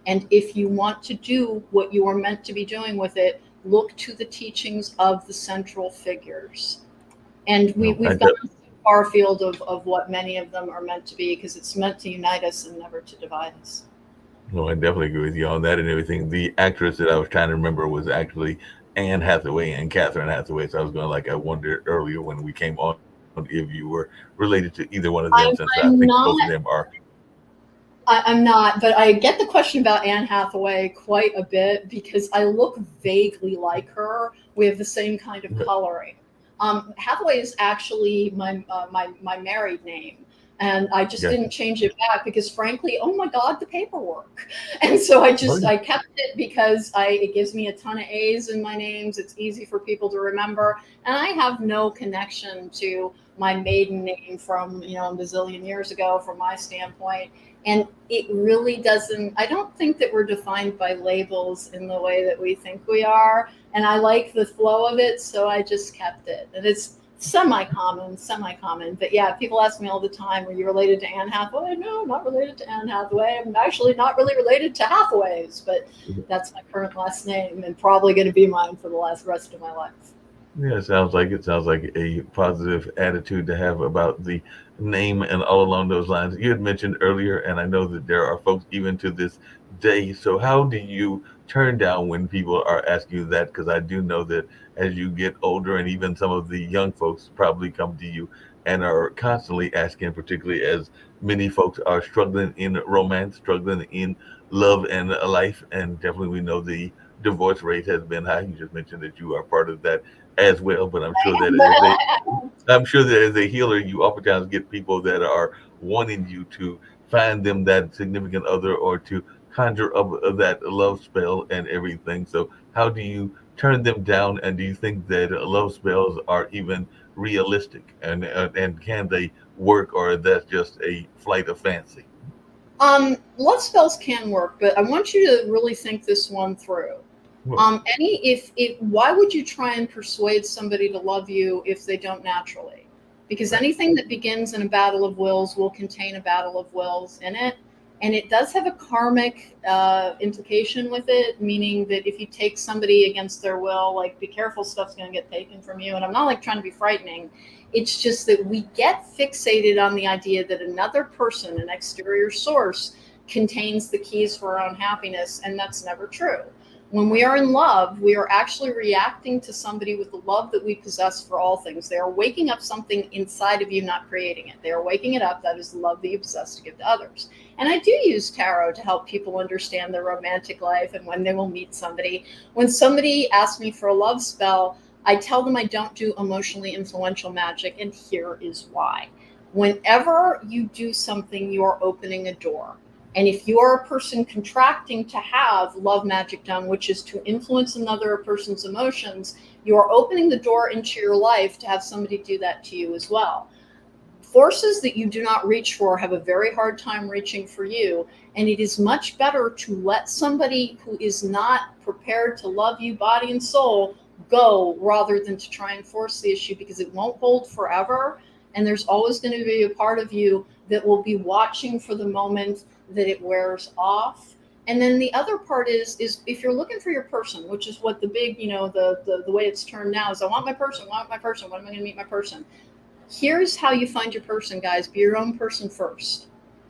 And if you want to do what you are meant to be doing with it, look to the teachings of the central figures. And No, we've gone so far afield of what many of them are meant to be, because it's meant to unite us and never to divide us. no, I definitely agree with you on that and everything. The actress that I was trying to remember was actually Anne Hathaway and Catherine Hathaway. So I was going like I wondered earlier when we came on if you were related to either one of them, since I I'm, think both of I'm them not are. I'm not, but I get the question about Anne Hathaway quite a bit because I look vaguely like her. We have the same kind of coloring. Hathaway is actually my married name, and I just Gotcha. didn't change it back because, frankly, oh my God, the paperwork. And so Oh, yeah. I kept it because it gives me a ton of A's in my names. It's easy for people to remember, and I have no connection to my maiden name from a bazillion years ago, from my standpoint. And it really doesn't, I don't think that we're defined by labels in the way that we think we are. And I like the flow of it, so I just kept it. And it's semi common. But yeah, people ask me all the time, are you related to Anne Hathaway? No, not related to Anne Hathaway. I'm actually not really related to Hathaways, but that's my current last name and probably going to be mine for the rest of my life. Yeah, it sounds like it. Sounds like a positive attitude to have about the name and all along those lines. You had mentioned earlier, and I know that there are folks even to this day. So, how do you turn down when people are asking you that? Because I do know that as you get older, and even some of the young folks probably come to you and are constantly asking, particularly as many folks are struggling in romance, struggling in love and life. And definitely, we know the divorce rate has been high. You just mentioned that you are part of that as well. But I'm sure that as a healer, you oftentimes get people that are wanting you to find them that significant other or to conjure up that love spell and everything. So how do you turn them down? And do you think that love spells are even realistic? And can they work, or that's just a flight of fancy? Love spells can work, but I want you to really think this one through. Well, Any if why would you try and persuade somebody to love you if they don't naturally? Because right. anything that begins in a battle of wills will contain a battle of wills in it, and it does have a karmic implication with it, meaning that if you take somebody against their will, like be careful, stuff's going to get taken from you. And I'm not like trying to be frightening. It's just that we get fixated on the idea that another person, an exterior source, contains the keys for our own happiness, and that's never true. When we are in love, we are actually reacting to somebody with the love that we possess for all things. They are waking up something inside of you, not creating it. They are waking it up. That is the love that you possess to give to others. And I do use tarot to help people understand their romantic life and when they will meet somebody. When somebody asks me for a love spell, I tell them I don't do emotionally influential magic, and here is why. Whenever you do something, you are opening a door. And if you're a person contracting to have love magic done, which is to influence another person's emotions, you're opening the door into your life to have somebody do that to you as well. Forces that you do not reach for have a very hard time reaching for you. And it is much better to let somebody who is not prepared to love you body and soul go rather than to try and force the issue, because it won't hold forever. And there's always going to be a part of you that will be watching for the moment that it wears off. And then the other part is if you're looking for your person, which is what the big, the way it's turned now is, I want my person, I want my person, when am I going to meet my person? Here's how you find your person, guys. Be your own person first.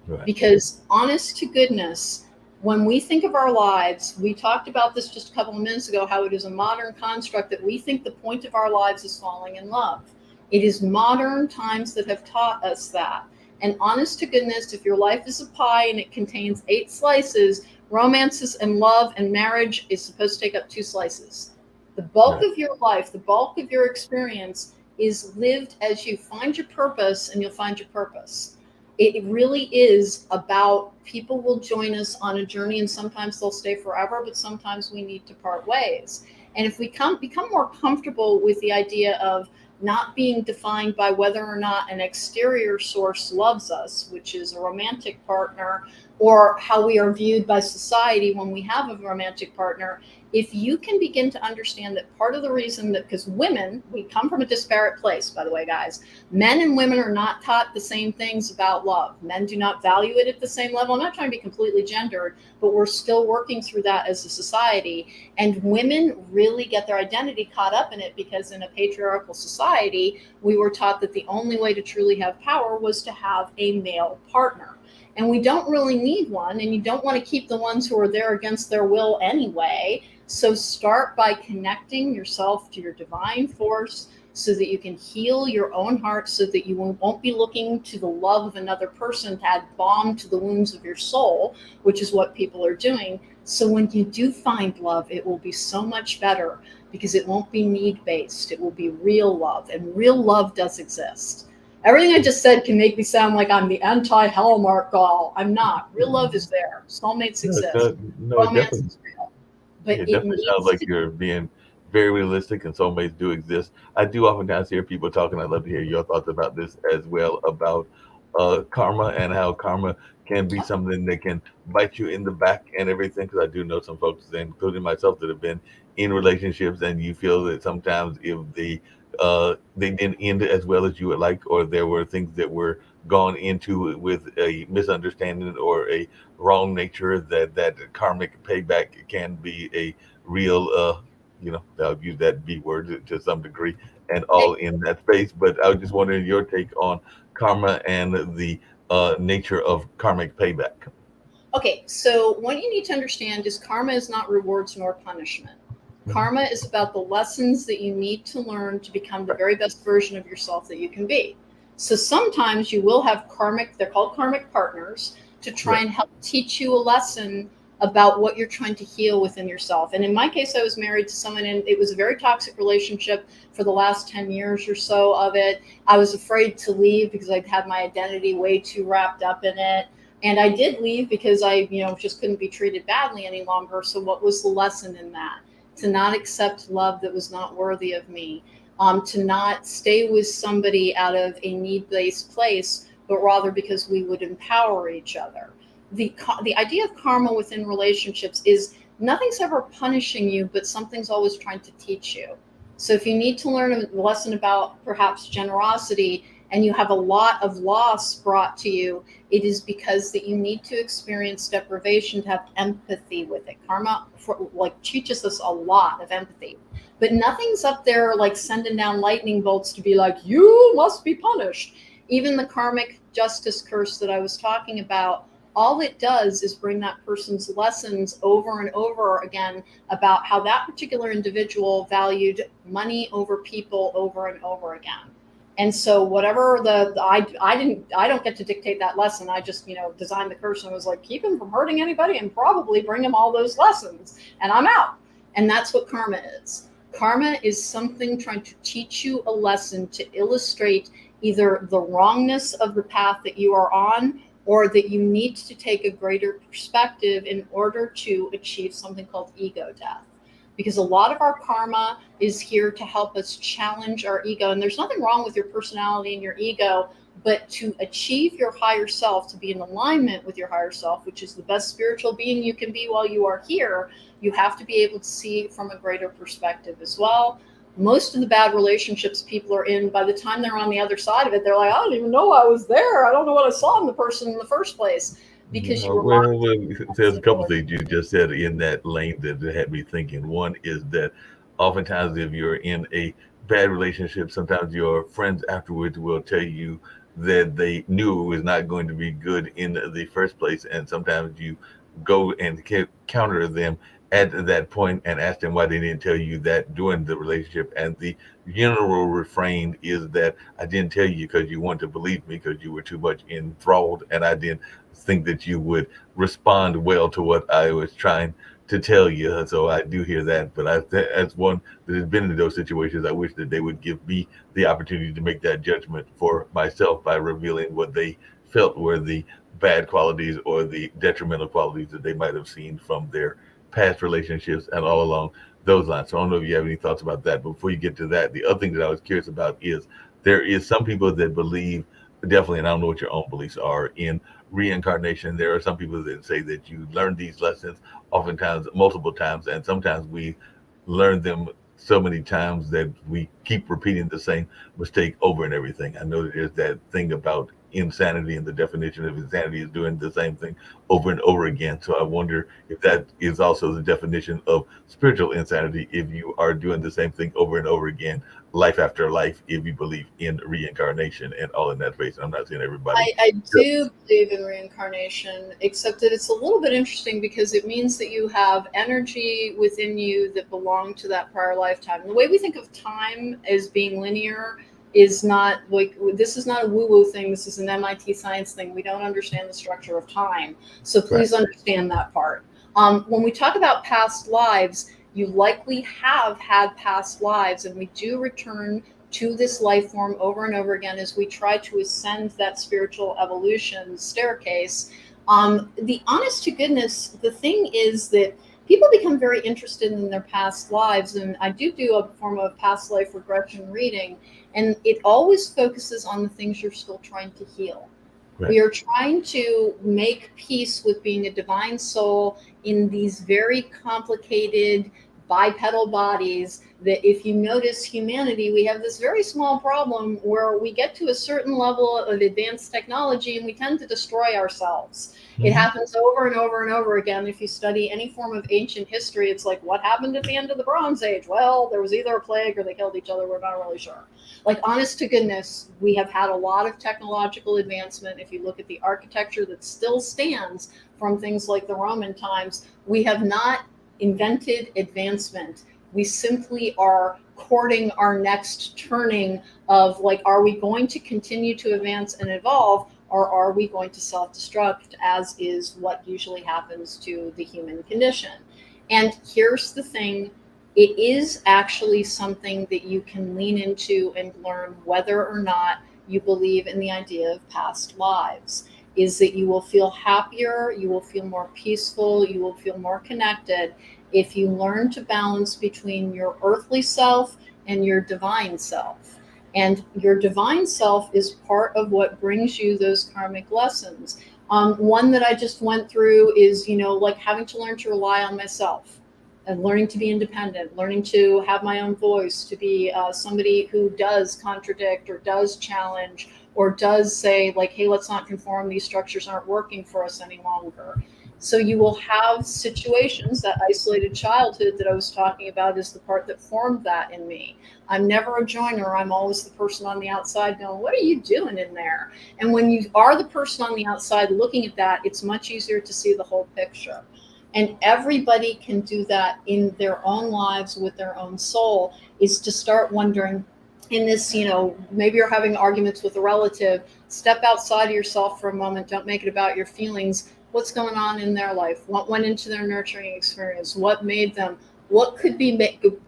Right. Because honest to goodness, when we think of our lives, we talked about this just a couple of minutes ago, how it is a modern construct that we think the point of our lives is falling in love. It is modern times that have taught us that. And honest to goodness, if your life is a pie and it contains 8 slices, romances and love and marriage is supposed to take up 2 slices. The bulk Right. of your life, the bulk of your experience is lived as you find your purpose, and you'll find your purpose. It really is about, people will join us on a journey, and sometimes they'll stay forever, but sometimes we need to part ways. And if we become more comfortable with the idea of not being defined by whether or not an exterior source loves us, which is a romantic partner, or how we are viewed by society when we have a romantic partner, if you can begin to understand that part of the reason that, because women, we come from a disparate place, by the way, guys, men and women are not taught the same things about love. Men do not value it at the same level. I'm not trying to be completely gendered, but we're still working through that as a society. And women really get their identity caught up in it, because in a patriarchal society, we were taught that the only way to truly have power was to have a male partner. And we don't really need one, and you don't want to keep the ones who are there against their will anyway. So start by connecting yourself to your divine force so that you can heal your own heart, so that you won't be looking to the love of another person to add balm to the wounds of your soul, which is what people are doing. So when you do find love, it will be so much better, because it won't be need based. It will be real love, and real love does exist. Everything I just said can make me sound like I'm the anti-Hallmark doll. I'm not. Real love is there. Soulmates No, exist. no, no, it Romance definitely, is real. But it it definitely sounds needs like to. you're being very realistic, and soulmates do exist. I do oftentimes hear people talking. I'd love to hear your thoughts about this as well, about karma and how karma can be something that can bite you in the back and everything. Because I do know some folks, including myself, that have been in relationships, and you feel that sometimes if they didn't end as well as you would like, or there were things that were gone into with a misunderstanding or a wrong nature, that karmic payback can be a real I'll use that B word to some degree, and all in that space. But I was just wondering your take on karma and the nature of karmic payback. Okay, so what you need to understand is karma is not rewards nor punishment. Mhm. Karma is about the lessons that you need to learn to become the Right. very best version of yourself that you can be. So sometimes you will have karmic, they're called karmic partners, to try Right. and help teach you a lesson about what you're trying to heal within yourself. And in my case, I was married to someone, and it was a very toxic relationship for the last 10 years or so of it. I was afraid to leave because I'd had my identity way too wrapped up in it. And I did leave because I, just couldn't be treated badly any longer. So what was the lesson in that? To not accept love that was not worthy of me. To not stay with somebody out of a need-based place, but rather because we would empower each other. The idea of karma within relationships is nothing's ever punishing you, but something's always trying to teach you. So if you need to learn a lesson about perhaps generosity, and you have a lot of loss brought to you, it is because that you need to experience deprivation to have empathy with it. Karma teaches us a lot of empathy, but nothing's up there like sending down lightning bolts to be like, you must be punished. Even the karmic justice curse that I was talking about, all it does is bring that person's lessons over and over again about how that particular individual valued money over people over and over again. And so whatever I don't get to dictate that lesson. I just, designed the curse and was like, keep him from hurting anybody and probably bring him all those lessons and I'm out. And that's what karma is. Karma is something trying to teach you a lesson to illustrate either the wrongness of the path that you are on, or that you need to take a greater perspective in order to achieve something called ego death. Because a lot of our karma is here to help us challenge our ego. And there's nothing wrong with your personality and your ego, but to achieve your higher self, to be in alignment with your higher self, which is the best spiritual being you can be while you are here, you have to be able to see from a greater perspective as well. Most of the bad relationships people are in, by the time they're on the other side of it, they're like, I don't even know I was there. I don't know what I saw in the person in the first place, because you No, were well, there's a couple locked. things you just said in that lane that had me thinking. One is that oftentimes, if you're in a bad relationship, sometimes your friends afterwards will tell you that they knew it was not going to be good in the first place, and sometimes you go and counter them at that point and ask them why they didn't tell you that during the relationship. And the general refrain is that I didn't tell you because you wanted to believe me because you were too much enthralled, and I didn't think that you would respond well to what I was trying to tell you. So I do hear that, but as one that has been in those situations, I wish that they would give me the opportunity to make that judgment for myself by revealing what they felt were the bad qualities or the detrimental qualities that they might have seen from their past relationships and all along those lines. So I don't know if you have any thoughts about that. But before you get to that, the other thing that I was curious about is there is some people that believe definitely, and I don't know what your own beliefs are in reincarnation. There are some people that say that you learn these lessons oftentimes multiple times, and sometimes we learn them so many times that we keep repeating the same mistake over and everything. I know that there's that thing about insanity, and the definition of insanity is doing the same thing over and over again. So I wonder if that is also the definition of spiritual insanity, if you are doing the same thing over and over again, life after life, if you believe in reincarnation and all in that space. I'm not saying everybody I does. do believe in reincarnation, except that it's a little bit interesting because it means that you have energy within you that belonged to that prior lifetime. The way we think of time as being linear is not like, this is not a woo woo thing. This is an MIT science thing. We don't understand the structure of time. So Right. please understand that part. When we talk about past lives, you likely have had past lives, and we do return to this life form over and over again as we try to ascend that spiritual evolution staircase. The honest to goodness, the thing is that people become very interested in their past lives, and I do a form of past life regression reading, and it always focuses on the things you're still trying to heal. Right. We are trying to make peace with being a divine soul in these very complicated bipedal bodies. That, if you notice humanity, we have this very small problem where we get to a certain level of advanced technology and we tend to destroy ourselves. It Hmm. happens over and over and over again. If you study any form of ancient history, it's like, what happened at the end of the Bronze Age? Well, there was either a plague or they killed each other. We're not really sure. Like, honest to goodness, we have had a lot of technological advancement. If you look at the architecture that still stands from things like the Roman times, we have not invented advancement. We simply are courting our next turning of, like, are we going to continue to advance and evolve, or are we going to self-destruct, as is what usually happens to the human condition. And here's the thing, it is actually something that you can lean into and learn whether or not you believe in the idea of past lives. Is that you will feel happier, you will feel more peaceful, you will feel more connected if you learn to balance between your earthly self and your divine self. And your divine self is part of what brings you those karmic lessons. One that I just went through is, like having to learn to rely on myself and learning to be independent, learning to have my own voice, to be somebody who does contradict or does challenge or does say, like, hey, let's not conform, these structures aren't working for us any longer. So you will have situations, that isolated childhood that I was talking about is the part that formed that in me. I'm never a joiner. I'm always the person on the outside going, what are you doing in there? And when you are the person on the outside looking at that, it's much easier to see the whole picture. And everybody can do that in their own lives with their own soul, is to start wondering in this, maybe you're having arguments with a relative, step outside of yourself for a moment. Don't make it about your feelings. What's going on in their life? What went into their nurturing experience? What made them? What could be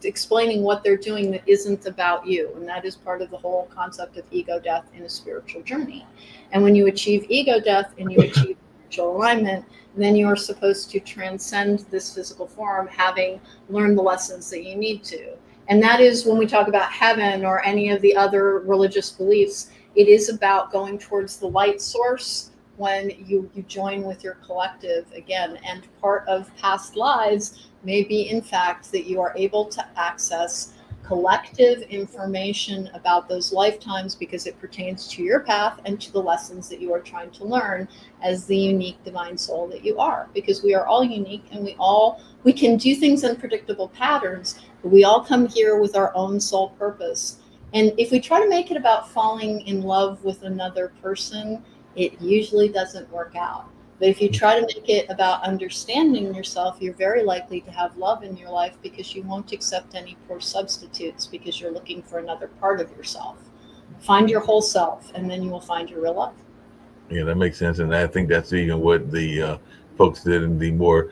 explaining what they're doing that isn't about you? And that is part of the whole concept of ego death in a spiritual journey. And when you achieve ego death and you achieve spiritual alignment, then you are supposed to transcend this physical form, having learned the lessons that you need to. And that is when we talk about heaven or any of the other religious beliefs, it is about going towards the light source when you join with your collective again. And part of past lives may be, in fact, that you are able to access collective information about those lifetimes because it pertains to your path and to the lessons that you are trying to learn as the unique divine soul that you are. Because we are all unique, and we can do things in predictable patterns, but we all come here with our own soul purpose. And if we try to make it about falling in love with another person, it usually doesn't work out. But if you try to make it about understanding yourself, you're very likely to have love in your life because you won't accept any poor substitutes because you're looking for another part of yourself. Find your whole self, and then you will find your real love. Yeah, that makes sense, and I think that's even what the folks that in the more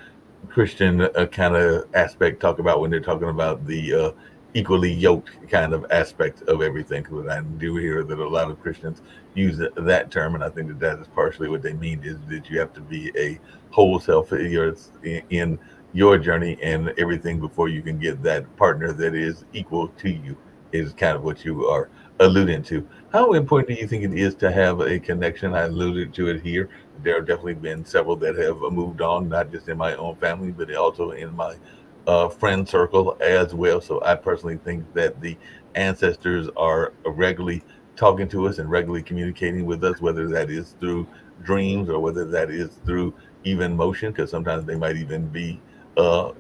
Christian kind of aspect talk about when they're talking about the equally yoked kind of aspect of everything. Because I do hear that a lot of Christians use that term, and I think that that is partially what they mean is that you have to be a whole self in your journey and everything before you can get that partner that is equal to you. Is kind of what you are alluding to. How important do you think it is to have a connection? I alluded to it here. There have definitely been several that have moved on, not just in my own family, but also in my friend circle as well. So I personally think that the ancestors are regularly talking to us and regularly communicating with us, whether that is through dreams or whether that is through even motion, because sometimes they might even be uh,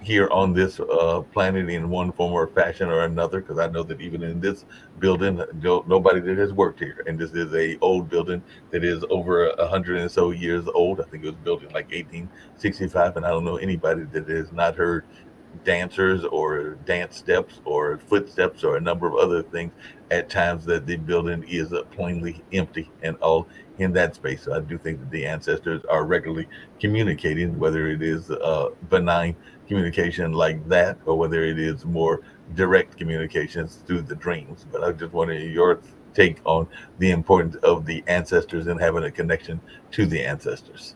here on this planet in one form or fashion or another. Because I know that even in this building, nobody that has worked here, and this is a old building that is over 100 and so years old. I think it was built in like 1865, and I don't know anybody that has not heard dancers or dance steps or footsteps or a number of other things at times that the building is plainly empty and all in that space. So I do think that the ancestors are regularly communicating, whether it is benign communication like that or whether it is more direct communications through the dreams. But I just wanted your take on the importance of the ancestors and having a connection to the ancestors.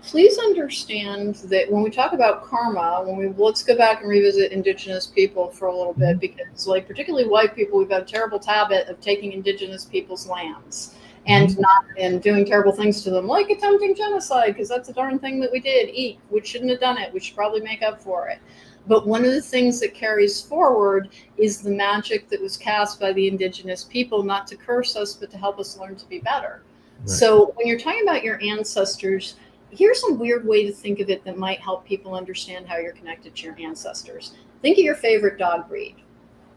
Please understand that when we talk about karma, let's go back and revisit indigenous people for a little bit, Mhm. because, like, particularly white people, we've got a terrible habit of taking indigenous people's lands and Mhm. not and doing terrible things to them, like attempting genocide, because that's a darn thing that we did. Eek, we shouldn't have done it. We should probably make up for it. But one of the things that carries forward is the magic that was cast by the indigenous people, not to curse us, but to help us learn to be better. Right. So when you're talking about your ancestors, here's a weird way to think of it that might help people understand how you're connected to your ancestors. Think of your favorite dog breed.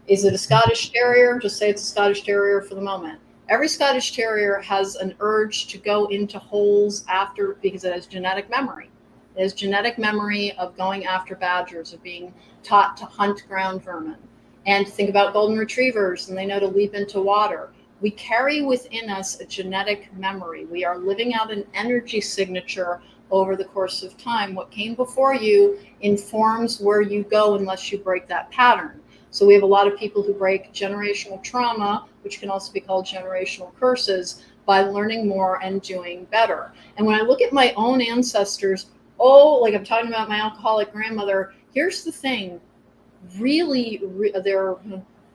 Is it a Scottish Terrier? Just say it's a Scottish Terrier for the moment. Every Scottish Terrier has an urge to go into holes after, because it has genetic memory. It has genetic memory of going after badgers, of being taught to hunt ground vermin. And think about golden retrievers, and they know to leap into water. We carry within us a genetic memory. We are living out an energy signature over the course of time. What came before you informs where you go unless you break that pattern. So we have a lot of people who break generational trauma, which can also be called generational curses, by learning more and doing better. And when I look at my own ancestors, like I'm talking about my alcoholic grandmother, here's the thing. They're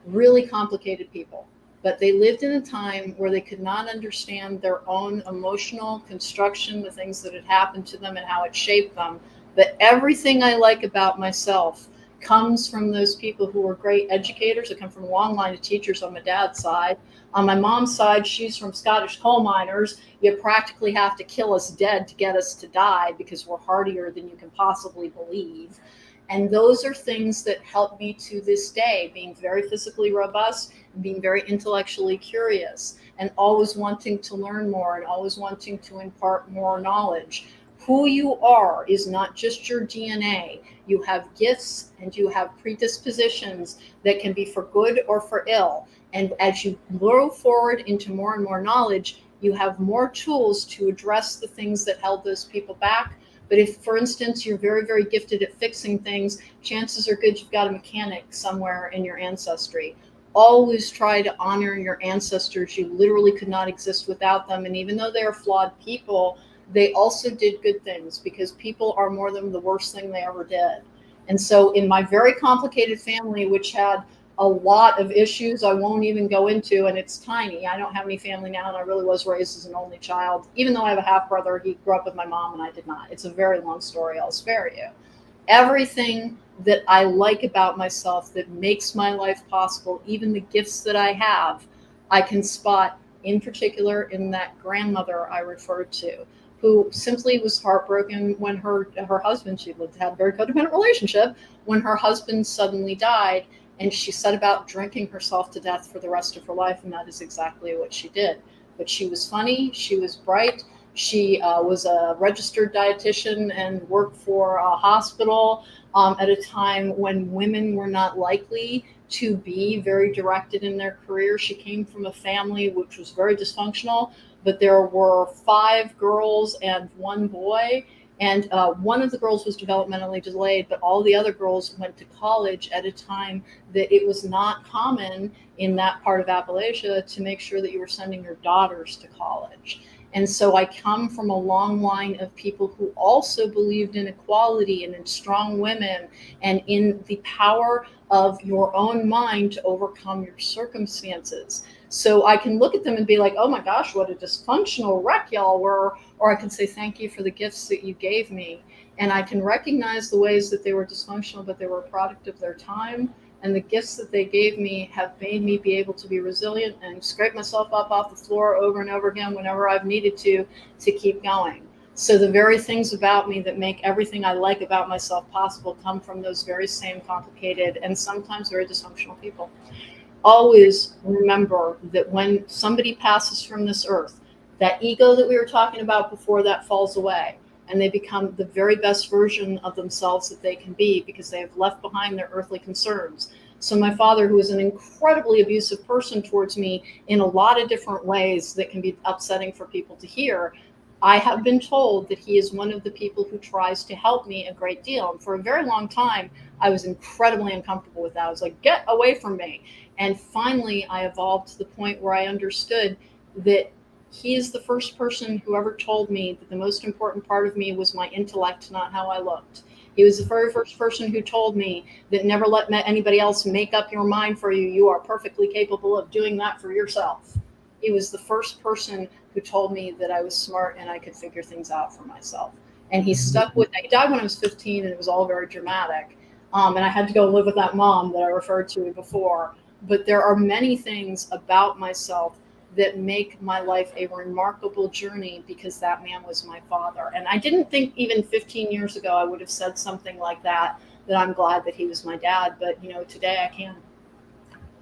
really complicated people, but they lived in a time where they could not understand their own emotional construction, the things that had happened to them and how it shaped them. But everything I like about myself comes from those people who were great educators. I come from a long line of teachers on my dad's side. On my mom's side, she's from Scottish coal miners. You practically have to kill us dead to get us to die because we're hardier than you can possibly believe. And those are things that help me to this day, being very physically robust and being very intellectually curious and always wanting to learn more and always wanting to impart more knowledge. Who you are is not just your DNA. You have gifts and you have predispositions that can be for good or for ill. And as you grow forward into more and more knowledge, you have more tools to address the things that held those people back. But if, for instance, you're very, very gifted at fixing things, chances are good you've got a mechanic somewhere in your ancestry. Always try to honor your ancestors. You literally could not exist without them. And even though they are flawed people, they also did good things because people are more than the worst thing they ever did. And so, in my very complicated family, which had a lot of issues I won't even go into, and it's tiny. I don't have any family now, and I really was raised as an only child. Even though I have a half brother, he grew up with my mom, and I did not. It's a very long story. I'll spare you. Everything that I like about myself that makes my life possible, even the gifts that I have, I can spot in particular in that grandmother I referred to, who simply was heartbroken when her husband, she had a very codependent relationship, when her husband suddenly died, and she set about drinking herself to death for the rest of her life, and that is exactly what she did. But she was funny, she was bright, she was a registered dietitian and worked for a hospital at a time when women were not likely to be very directed in their career. She came from a family which was very dysfunctional, but there were 5 girls and 1 boy. And one of the girls was developmentally delayed, but all the other girls went to college at a time that it was not common in that part of Appalachia to make sure that you were sending your daughters to college. And so I come from a long line of people who also believed in equality and in strong women and in the power of your own mind to overcome your circumstances. So I can look at them and be like, oh my gosh, what a dysfunctional wreck y'all were. Or I can say, thank you for the gifts that you gave me. And I can recognize the ways that they were dysfunctional, but they were a product of their time. And the gifts that they gave me have made me be able to be resilient and scrape myself up off the floor over and over again whenever I've needed to keep going. So the very things about me that make everything I like about myself possible come from those very same complicated and sometimes very dysfunctional people. Always remember that when somebody passes from this earth, that ego that we were talking about before, that falls away and they become the very best version of themselves that they can be because they have left behind their earthly concerns. So my father, who is an incredibly abusive person towards me in a lot of different ways that can be upsetting for people to hear, I have been told that he is one of the people who tries to help me a great deal. And for a very long time, I was incredibly uncomfortable with that. I was like, get away from me. And finally, I evolved to the point where I understood that he is the first person who ever told me that the most important part of me was my intellect, not how I looked. He was the very first person who told me that never let anybody else make up your mind for you. You are perfectly capable of doing that for yourself. He was the first person who told me that I was smart and I could figure things out for myself. And he stuck with that. He died when I was 15 and it was all very dramatic. And I had to go live with that mom that I referred to before. But there are many things about myself that make my life a remarkable journey because that man was my father. And I didn't think even 15 years ago I would have said something like that I'm glad that he was my dad. But, today I can.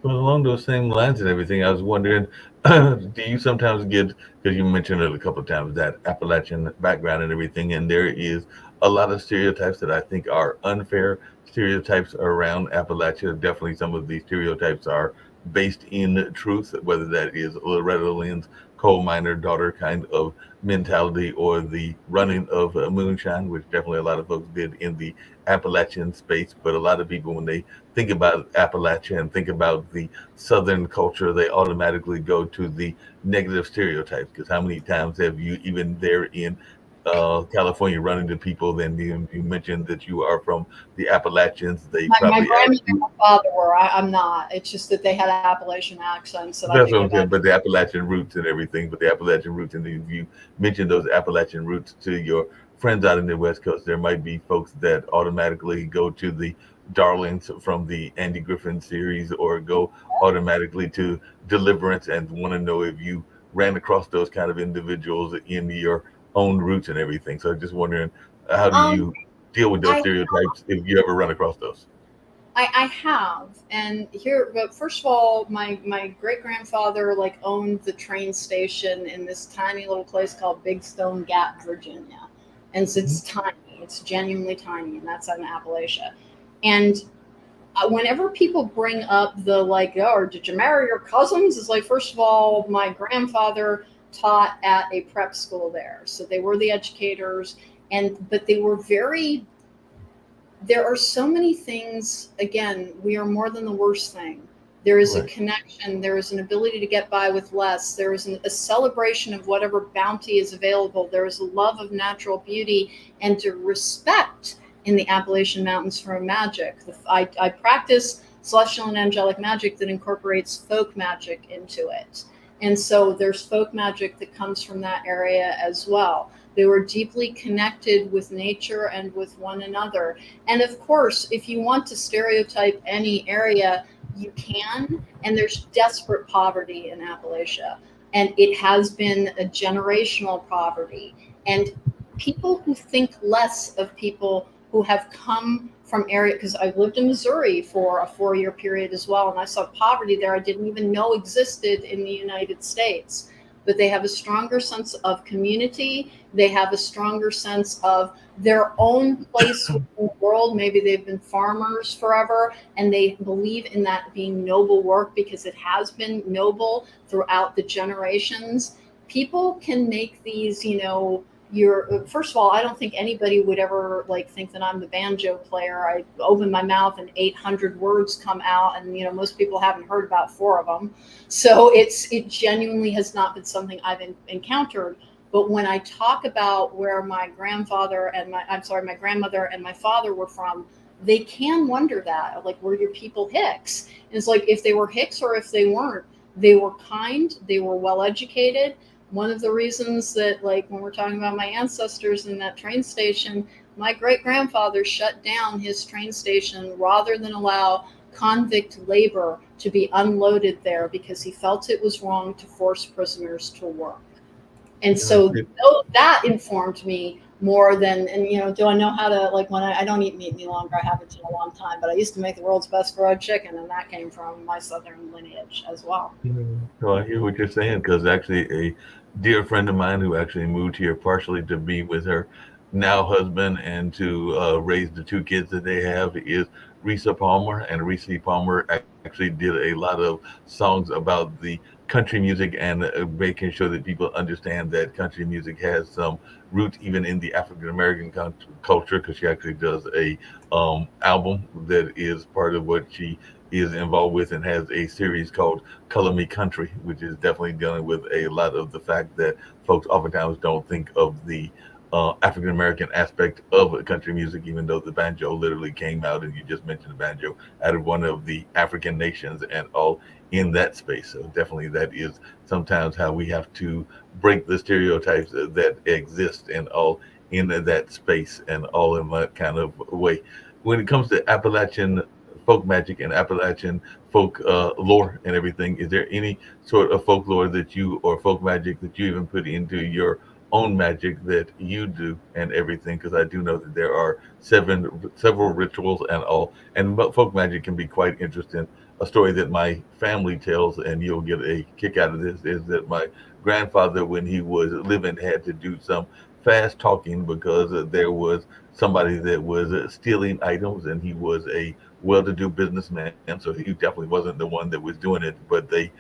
Well, along those same lines and everything, I was wondering, do you sometimes get, because you mentioned it a couple of times, that Appalachian background and everything, and there is a lot of stereotypes that I think are unfair stereotypes around Appalachia. Definitely some of these stereotypes are based in truth, whether that is Loretta Lynn's coal miner daughter kind of mentality or the running of moonshine, which definitely a lot of folks did in the Appalachian space. But a lot of people, when they think about Appalachia and think about the Southern culture, they automatically go to the negative stereotypes. Because how many times have you, even there in California, run into people? Then you mentioned that you are from the Appalachians. They My probably ask grandmother and you. my father were. I'm not. It's just that they had Appalachian accents that I That's what picked I'm up saying, on. but the Appalachian roots and everything, but the Appalachian roots, and if you mention those Appalachian roots to your friends out in the West Coast, there might be folks that automatically go to the darlings from the Andy Griffin series, or go automatically to Deliverance and want to know if you ran across those kind of individuals in your own roots and everything. So just wondering, how do Um, you deal with those I stereotypes if you ever run across those? I have, and here, but first of all, my great grandfather like owned the train station in this tiny little place called Big Stone Gap, Virginia, and so Mhm. it's tiny, it's genuinely tiny, and that's in Appalachia. And whenever people bring up the like, oh, or did you marry your cousins? It's like, first of all, my grandfather taught at a prep school there, so they were the educators, and but they were very, there are so many things. Again, we are more than the worst thing. There is a Right. connection, there is an ability to get by with less, there is a celebration of whatever bounty is available, there is a love of natural beauty and to respect in the Appalachian Mountains for magic. I practice celestial and angelic magic that incorporates folk magic into it, and so there's folk magic that comes from that area as well. They were deeply connected with nature and with one another. And of course, if you want to stereotype any area, you can. And there's desperate poverty in Appalachia. And it has been a generational poverty. And people who think less of people who have come from area, because I lived in Missouri for a 4 year period as well, and I saw poverty there I didn't even know existed in the United States. But they have a stronger sense of community. They have a stronger sense of their own place within the world. Maybe they've been farmers forever and they believe in that being noble work because it has been noble throughout the generations. People can make these, you're first of all, I don't think anybody would ever like think that I'm the banjo player. I open my mouth and 800 words come out, and most people haven't heard about four of them. So it genuinely has not been something I've encountered. But when I talk about where my grandfather and my grandmother and my father were from, they can wonder that, like, were your people Hicks? And it's like, if they were Hicks or if they weren't, they were kind, they were well educated. One of the reasons that, like, when we're talking about my ancestors in that train station, my great grandfather shut down his train station rather than allow convict labor to be unloaded there because he felt it was wrong to force prisoners to work. And And I so think, that informed me more than, and do I know how to, like, when I don't eat meat any longer, I haven't in a long time, but I used to make the world's best fried chicken, and that came from my southern lineage as well. so I hear what you're saying, because actually a dear friend of mine who actually moved here partially to be with her now husband and to raise the two kids that they have is Risa Palmer. And Risa Palmer actually did a lot of songs about the country music and making sure that people understand that country music has some root even in the African American culture, because she actually does a album that is part of what she is involved with, and has a series called Color Me Country, which is definitely dealing with a lot of the fact that folks oftentimes don't think of the African American aspect of country music, even though the banjo literally came out, and you just mentioned the banjo, out of one of the African nations and all in that space. So definitely that is sometimes how we have to break the stereotypes that exist and all in that space and all in that kind of way. When it comes to Appalachian folk magic and Appalachian folk lore and everything, is there any sort of folklore that you, or folk magic that you even put into your own magic that you do and everything? Because I do know that there are several rituals and all, and folk magic can be quite interesting. A story that my family tells, and you'll get a kick out of this, is that my grandfather, when he was living, had to do some fast talking because there was somebody that was stealing items, and he was a well-to-do businessman, so he definitely wasn't the one that was doing it. But they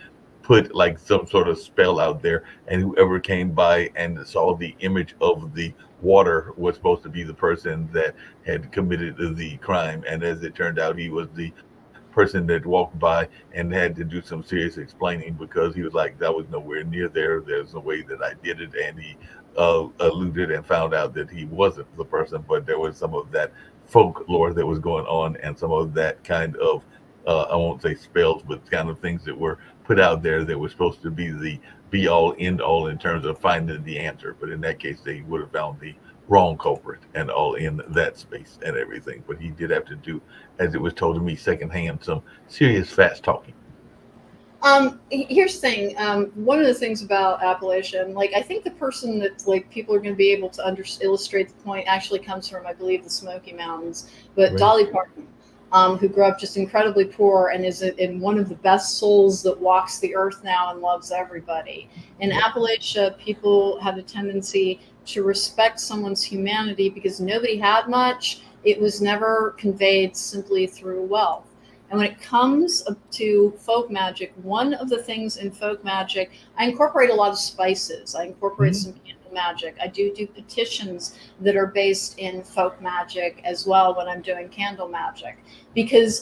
put like some sort of spell out there, and whoever came by and saw the image of the water was supposed to be the person that had committed the crime. And as it turned out, he was the person that walked by and had to do some serious explaining, because he was like, that was nowhere near there. There's no way that I did it. And he alluded and found out that he wasn't the person, but there was some of that folklore that was going on, and some of that kind of I won't say spells, but kind of things that were put out there that were supposed to be the be all end all in terms of finding the answer. But in that case, they would have found the wrong culprit and all in that space and everything. But he did have to do, as it was told to me secondhand, some serious fast talking. Here's the thing. One of the things about Appalachian, like I think the person that like people are going to be able to illustrate the point actually comes from, I believe, the Smoky Mountains. But Right. Dolly Parton, who grew up just incredibly poor and is in one of the best souls that walks the earth now and loves everybody. In Yep. Appalachia, people have a tendency to respect someone's humanity because nobody had much. It was never conveyed simply through wealth. And when it comes to folk magic, one of the things in folk magic, I incorporate a lot of spices. I incorporate Mhm. some candle magic. I do petitions that are based in folk magic as well when I'm doing candle magic. Because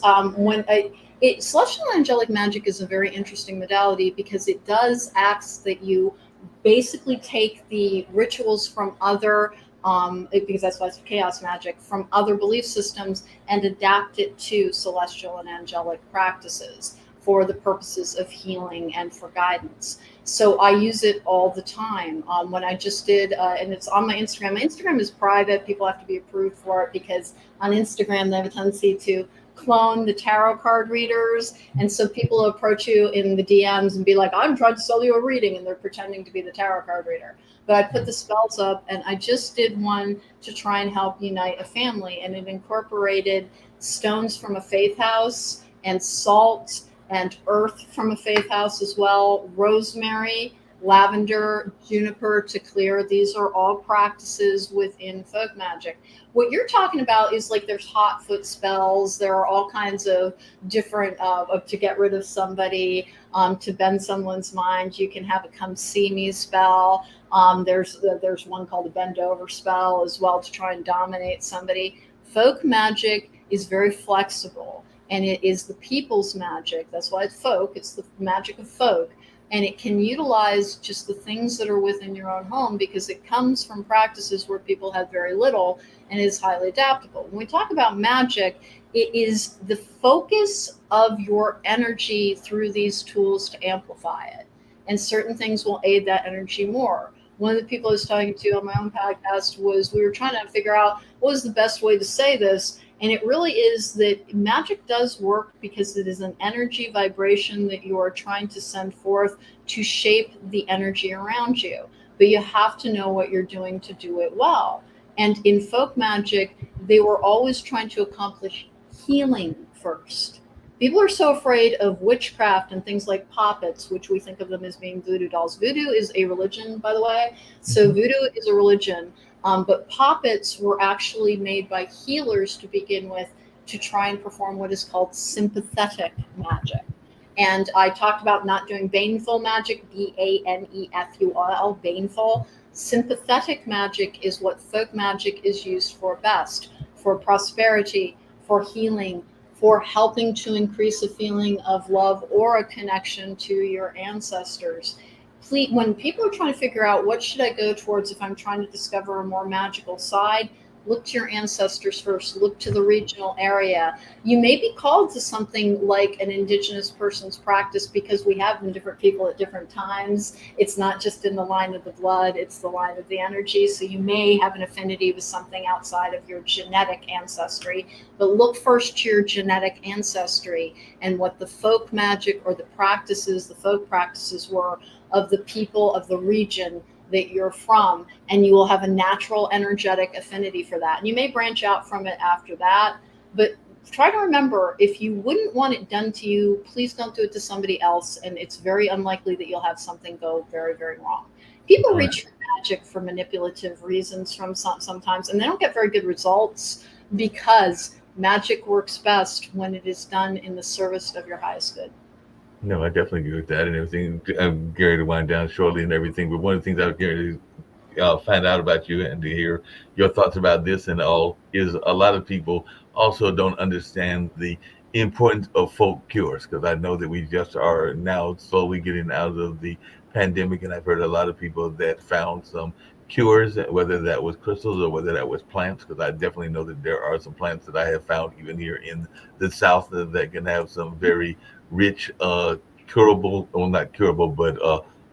celestial and angelic magic is a very interesting modality because it does acts that you basically take the rituals from other because that's why it's chaos magic from other belief systems and adapt it to celestial and angelic practices for the purposes of healing and for guidance. So I use it all the time. When I just did, and it's on my Instagram. My Instagram is private. People have to be approved for it because on Instagram they have a tendency to clone the tarot card readers, and so people approach you in the DMs and be like, "I'm trying to sell you a reading," and they're pretending to be the tarot card reader. But I put the spells up, and I just did one to try and help unite a family, and it incorporated stones from a faith house and salt and earth from a faith house as well, rosemary, lavender, juniper to clear. These are all practices within folk magic. What you're talking about is like there's hot foot spells. There are all kinds of different to get rid of somebody, to bend someone's mind. You can have a come see me spell. There's one called a bend over spell as well to try and dominate somebody. Folk magic is very flexible and it is the people's magic. That's why it's folk. It's the magic of folk. And it can utilize just the things that are within your own home because it comes from practices where people have very little and is highly adaptable. When we talk about magic, it is the focus of your energy through these tools to amplify it. And certain things will aid that energy more. One of the people I was talking to on my own podcast was we were trying to figure out what was the best way to say this. And it really is that magic does work because it is an energy vibration that you are trying to send forth to shape the energy around you. But you have to know what you're doing to do it well. And in folk magic, they were always trying to accomplish healing first. People are so afraid of witchcraft and things like poppets, which we think of them as being voodoo dolls. Voodoo is a religion, by the way. So Mhm. voodoo is a religion, but poppets were actually made by healers to begin with to try and perform what is called sympathetic magic. And I talked about not doing baneful magic, Baneful, baneful. Sympathetic magic is what folk magic is used for best, for prosperity, for healing, for helping to increase a feeling of love or a connection to your ancestors. Please, when people are trying to figure out what should I go towards if I'm trying to discover a more magical side, look to your ancestors first. Look to the regional area. You may be called to something like an indigenous person's practice because we have been different people at different times. It's not just in the line of the blood, it's the line of the energy. So you may have an affinity with something outside of your genetic ancestry, but look first to your genetic ancestry and what the folk magic or the practices, the folk practices were of the people of the region that you're from, and you will have a natural energetic affinity for that. And you may branch out from it after that, but try to remember if you wouldn't want it done to you, please don't do it to somebody else. And it's very unlikely that you'll have something go very, very wrong. People All right. reach for magic for manipulative reasons sometimes, and they don't get very good results because magic works best when it is done in the service of your highest good. No, I definitely agree with that and everything. I'm Gary to wind down shortly and everything. But one of the things I was going to find out about you and to hear your thoughts about this and all is a lot of people also don't understand the importance of folk cures because I know that we just are now slowly getting out of the pandemic, and I've heard a lot of people that found some cures, whether that was crystals or whether that was plants, because I definitely know that there are some plants that I have found even here in the South that can have some very rich, curable, well, not curable, but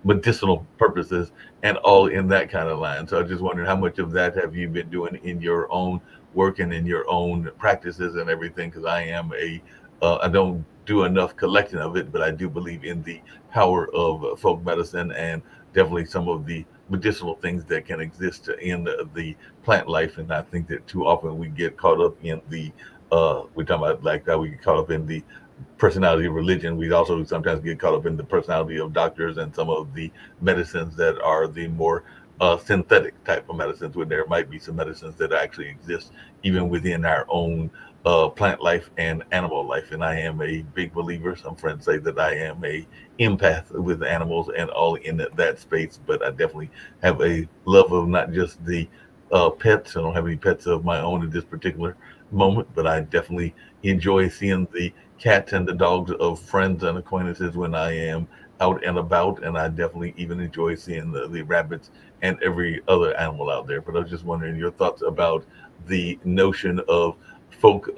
medicinal purposes and all in that kind of line. So I just wondered how much of that have you been doing in your own work and in your own practices and everything? Because I don't do enough collecting of it, but I do believe in the power of folk medicine and definitely some of the medicinal things that can exist in the plant life. And I think that too often we get caught up in the we're talking about like that we get caught up in the personality of religion. We also sometimes get caught up in the personality of doctors and some of the medicines that are the more synthetic type of medicines, when there might be some medicines that actually exist even within our own plant life and animal life. And I am a big believer. Some friends say that I am a empath with animals and all in that space, but I definitely have a love of not just the pets. I don't have any pets of my own at this particular moment, but I definitely enjoy seeing the cats and the dogs of friends and acquaintances when I am out and about, and I definitely even enjoy seeing the rabbits and every other animal out there. But I was just wondering your thoughts about the notion of folk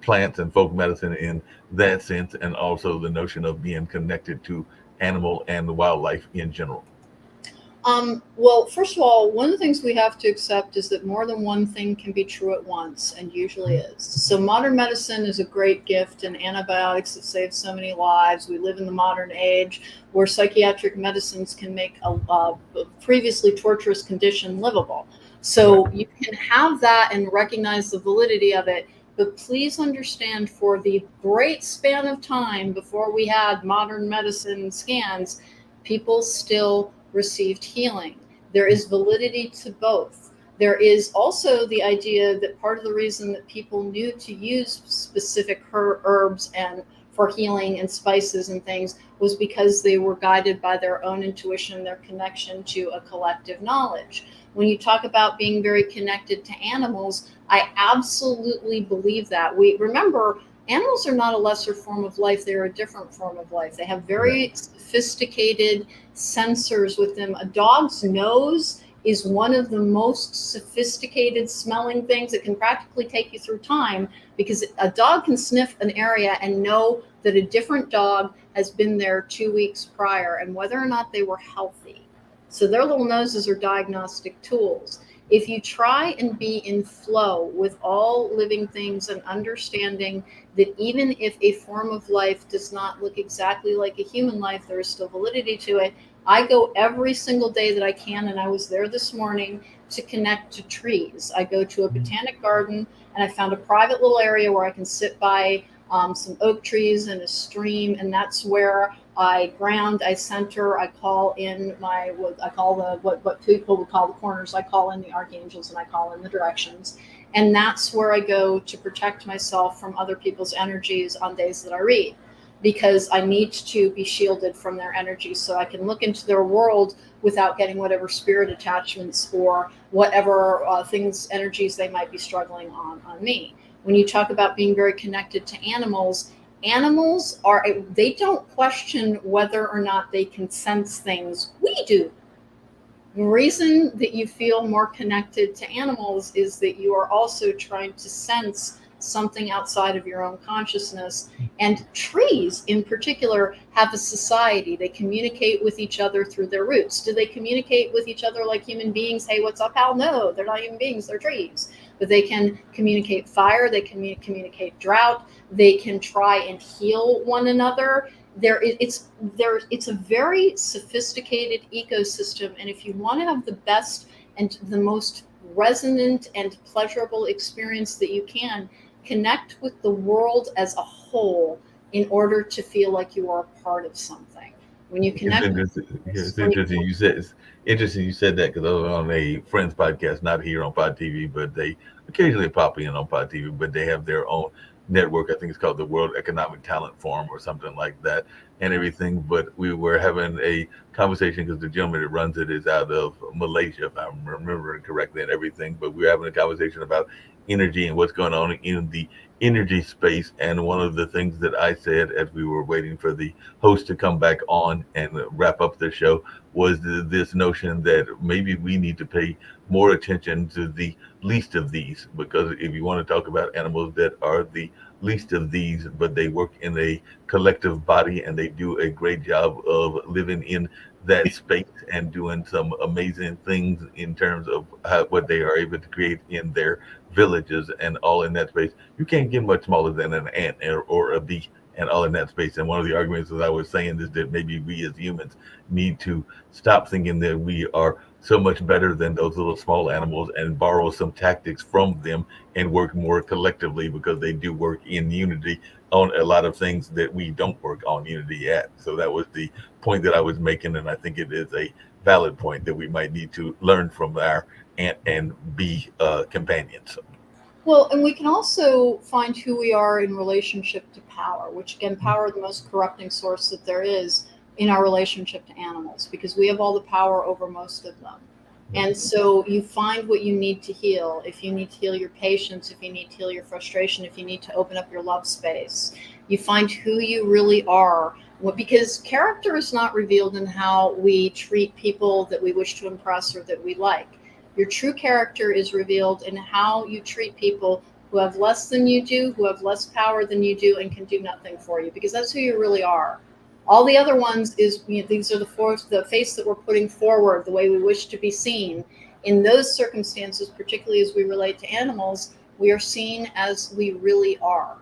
plants and folk medicine in that sense, and also the notion of being connected to animal and wildlife in general. Well, first of all, one of the things we have to accept is that more than one thing can be true at once, and usually is. So, modern medicine is a great gift, and antibiotics have saved so many lives. We live in the modern age where psychiatric medicines can make a previously torturous condition livable. Right. So, you can have that and recognize the validity of it. But please understand, for the great span of time before we had modern medicine scans, people still received healing. There is validity to both. There is also the idea that part of the reason that people knew to use specific herbs and for healing and spices and things was because they were guided by their own intuition, their connection to a collective knowledge. When you talk about being very connected to animals, I absolutely believe that. We remember animals are not a lesser form of life, they're a different form of life. They have Right. very sophisticated sensors with them. A dog's nose is one of the most sophisticated smelling things. It can practically take you through time because a dog can sniff an area and know that a different dog has been there 2 weeks prior and whether or not they were healthy. So their little noses are diagnostic tools. If you try and be in flow with all living things and understanding that even if a form of life does not look exactly like a human life, there is still validity to it. I go every single day that I can, and I was there this morning to connect to trees. I go to a botanic garden, and I found a private little area where I can sit by some oak trees and a stream, and that's where I ground, I center, I call in my what I call the what people would call the corners. I call in the archangels and I call in the directions, and that's where I go to protect myself from other people's energies on days that I read, because I need to be shielded from their energies so I can look into their world without getting whatever spirit attachments or whatever things, energies they might be struggling on me. When you talk about being very connected to animals, animals are, they don't question whether or not they can sense things. We do. The reason that you feel more connected to animals is that you are also trying to sense something outside of your own consciousness. And trees, in particular, have a society. They communicate with each other through their roots. Do they communicate with each other like human beings? Hey, what's up, pal? No, they're not human beings, they're trees. But they can communicate fire, they can communicate drought, they can try and heal one another. It's a very sophisticated ecosystem, and if you want to have the best and the most resonant and pleasurable experience that you can, connect with the world as a whole in order to feel like you are a part of something. When you It's connect with interesting. Yeah, it's when you interesting. It's interesting you said that because I was on a friend's podcast, not here on Pod TV, but they occasionally pop in on Pod TV. But they have their own network. I think it's called the World Economic Talent Forum or something like that, and everything. But we were having a conversation because the gentleman that runs it is out of Malaysia, if I'm remembering correctly, and everything. But we were having a conversation about energy and what's going on in the energy space. And one of the things that I said as we were waiting for the host to come back on and wrap up the show was this notion that maybe we need to pay more attention to the least of these, because if you want to talk about animals that are the least of these, but they work in a collective body and they do a great job of living in that space and doing some amazing things in terms of what they are able to create in their villages and all in that space. You can't get much smaller than an ant or a bee and all in that space. And one of the arguments that I was saying is that maybe we as humans need to stop thinking that we are so much better than those little small animals and borrow some tactics from them and work more collectively because they do work in unity on a lot of things that we don't work on unity at. So that was the point that I was making, and I think it is a valid point that we might need to learn from our ant and bee companions. Well, and we can also find who we are in relationship to power, which again, power is the most corrupting source that there is in our relationship to animals, because we have all the power over most of them. And so you find what you need to heal. If you need to heal your patience, if you need to heal your frustration, if you need to open up your love space, you find who you really are. Because character is not revealed in how we treat people that we wish to impress or that we like. Your true character is revealed in how you treat people who have less than you do, who have less power than you do, and can do nothing for you, because that's who you really are. All the other ones is, these are the face that we're putting forward, the way we wish to be seen. In those circumstances, particularly as we relate to animals, we are seen as we really are.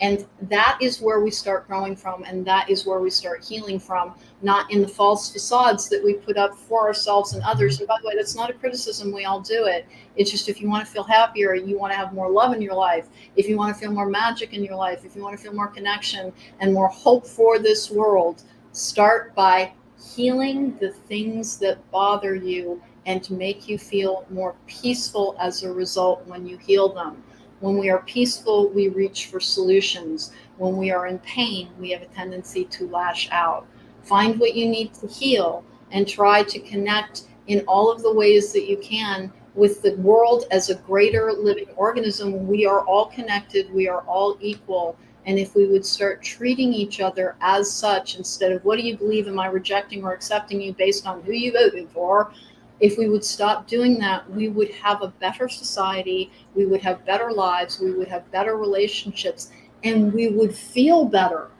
And that is where we start growing from, and that is where we start healing from, not in the false facades that we put up for ourselves and others. And by the way, that's not a criticism, we all do it. It's just, if you want to feel happier, you want to have more love in your life, if you want to feel more magic in your life, if you want to feel more connection and more hope for this world, start by healing the things that bother you and to make you feel more peaceful as a result when you heal them. When we are peaceful, we reach for solutions. When we are in pain, we have a tendency to lash out. Find what you need to heal and try to connect in all of the ways that you can with the world as a greater living organism. We are all connected, we are all equal. And if we would start treating each other as such, instead of what do you believe, am I rejecting or accepting you based on who you voted for, if we would stop doing that, we would have a better society, we would have better lives, we would have better relationships, and we would feel better.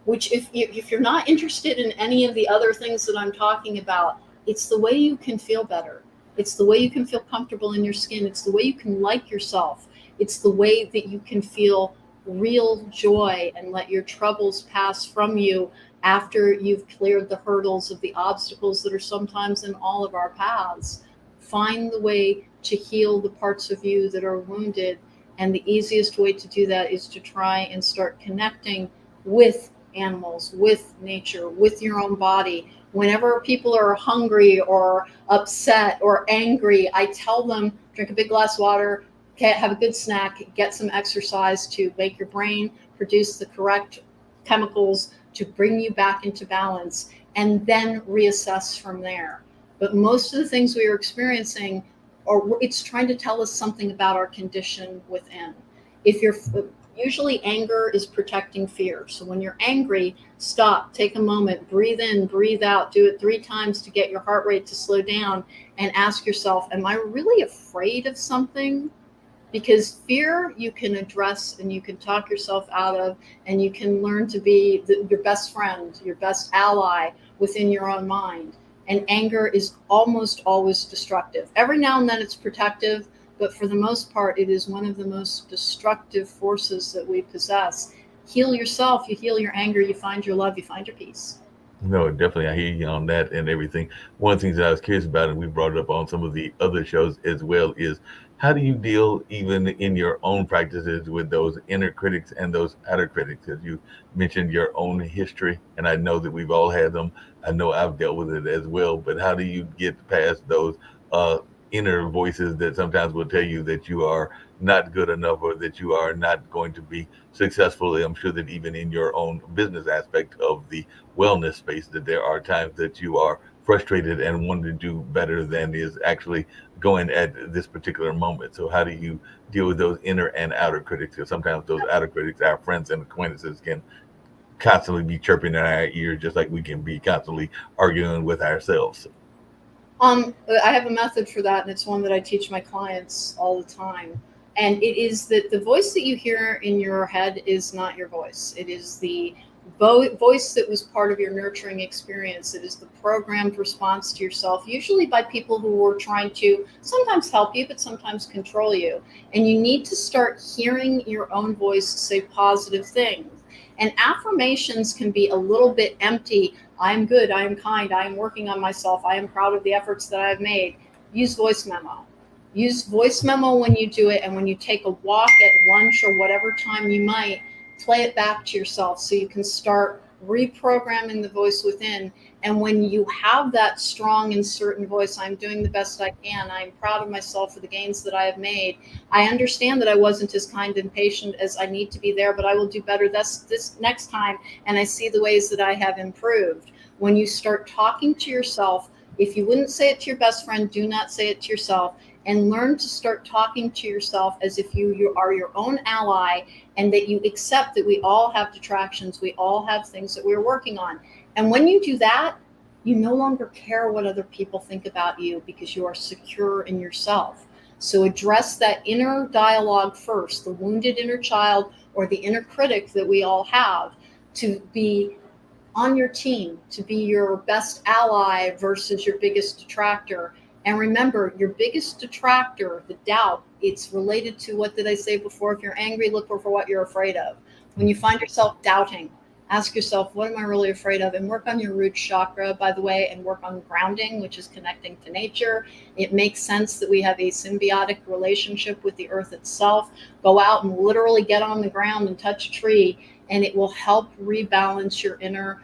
Which, if you're not interested in any of the other things that I'm talking about, it's the way you can feel better. It's the way you can feel comfortable in your skin. It's the way you can like yourself. It's the way that you can feel real joy and let your troubles pass from you after you've cleared the hurdles of the obstacles that are sometimes in all of our paths. Find the way to heal the parts of you that are wounded. And the easiest way to do that is to try and start connecting with animals, with nature, with your own body. Whenever people are hungry or upset or angry, I tell them, drink a big glass of water, have a good snack, get some exercise to make your brain produce the correct chemicals to bring you back into balance, and then reassess from there. But most of the things we are experiencing, or it's trying to tell us something about our condition within. If you're Usually anger is protecting fear. So when you're angry, stop, take a moment, breathe in, breathe out, do it 3 times to get your heart rate to slow down, and ask yourself, am I really afraid of something? Because fear you can address and you can talk yourself out of, and you can learn to be your best friend, your best ally within your own mind. And anger is almost always destructive. Every now and then it's protective, but for the most part it is one of the most destructive forces that we possess. Heal yourself, you heal your anger, you find your love, you find your peace. No, definitely. I hear you on that and everything. One of the things that I was curious about, and we brought it up on some of the other shows as well, is how do you deal, even in your own practices, with those inner critics and those outer critics? As you mentioned your own history, and I know that we've all had them. I know I've dealt with it as well, but how do you get past those uh, inner voices that sometimes will tell you that you are not good enough or that you are not going to be successful? I'm sure that even in your own business aspect of the wellness space that there are times that you are frustrated and want to do better than is actually going at this particular moment. So how do you deal with those inner and outer critics? Because sometimes those outer critics, our friends and acquaintances, can constantly be chirping in our ear, just like we can be constantly arguing with ourselves. I have a method for that, and it's one that I teach my clients all the time. And it is that the voice that you hear in your head is not your voice. It is the voice that was part of your nurturing experience. It is the programmed response to yourself, usually by people who were trying to sometimes help you, but sometimes control you. And you need to start hearing your own voice say positive things. And affirmations can be a little bit empty. I am good. I am kind. I am working on myself. I am proud of the efforts that I've made. Use voice memo. Use voice memo when you do it, and when you take a walk at lunch or whatever time you might, play it back to yourself so you can start reprogramming the voice within. And when you have that strong and certain voice, I'm doing the best I can, I'm proud of myself for the gains that I have made, I understand that I wasn't as kind and patient as I need to be there, but I will do better this next time, and I see the ways that I have improved. When you start talking to yourself, if you wouldn't say it to your best friend, do not say it to yourself, and learn to start talking to yourself as if you are your own ally, and that you accept that we all have detractions, we all have things that we're working on. And when you do that, you no longer care what other people think about you because you are secure in yourself. So address that inner dialogue first, the wounded inner child or the inner critic that we all have, to be on your team, to be your best ally versus your biggest detractor. And remember, your biggest detractor, the doubt, it's related to, what did I say before? If you're angry, look for what you're afraid of. When you find yourself doubting, ask yourself, what am I really afraid of? And work on your root chakra, by the way, and work on grounding, which is connecting to nature. It makes sense that we have a symbiotic relationship with the earth itself. Go out and literally get on the ground and touch a tree, and it will help rebalance your inner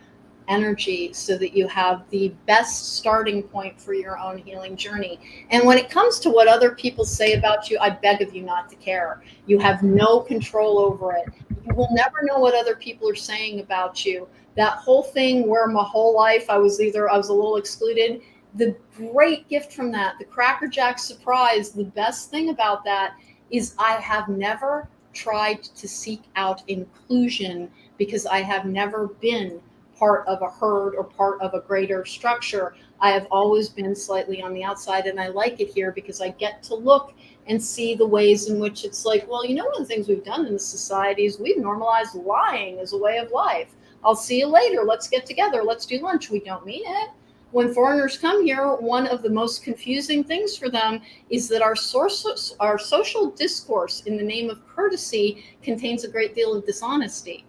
energy so that you have the best starting point for your own healing journey. And when it comes to what other people say about you, I beg of you not to care. You have no control over it. You will never know what other people are saying about you. That whole thing where my whole life I was a little excluded, the great gift from that, the Cracker Jack surprise, the best thing about that is I have never tried to seek out inclusion because I have never been part of a herd or part of a greater structure. I have always been slightly on the outside, and I like it here because I get to look and see the ways in which it's like, well, you know, one of the things we've done in the society is we've normalized lying as a way of life. I'll see you later. Let's get together. Let's do lunch. We don't mean it. When foreigners come here, one of the most confusing things for them is that our social discourse in the name of courtesy contains a great deal of dishonesty.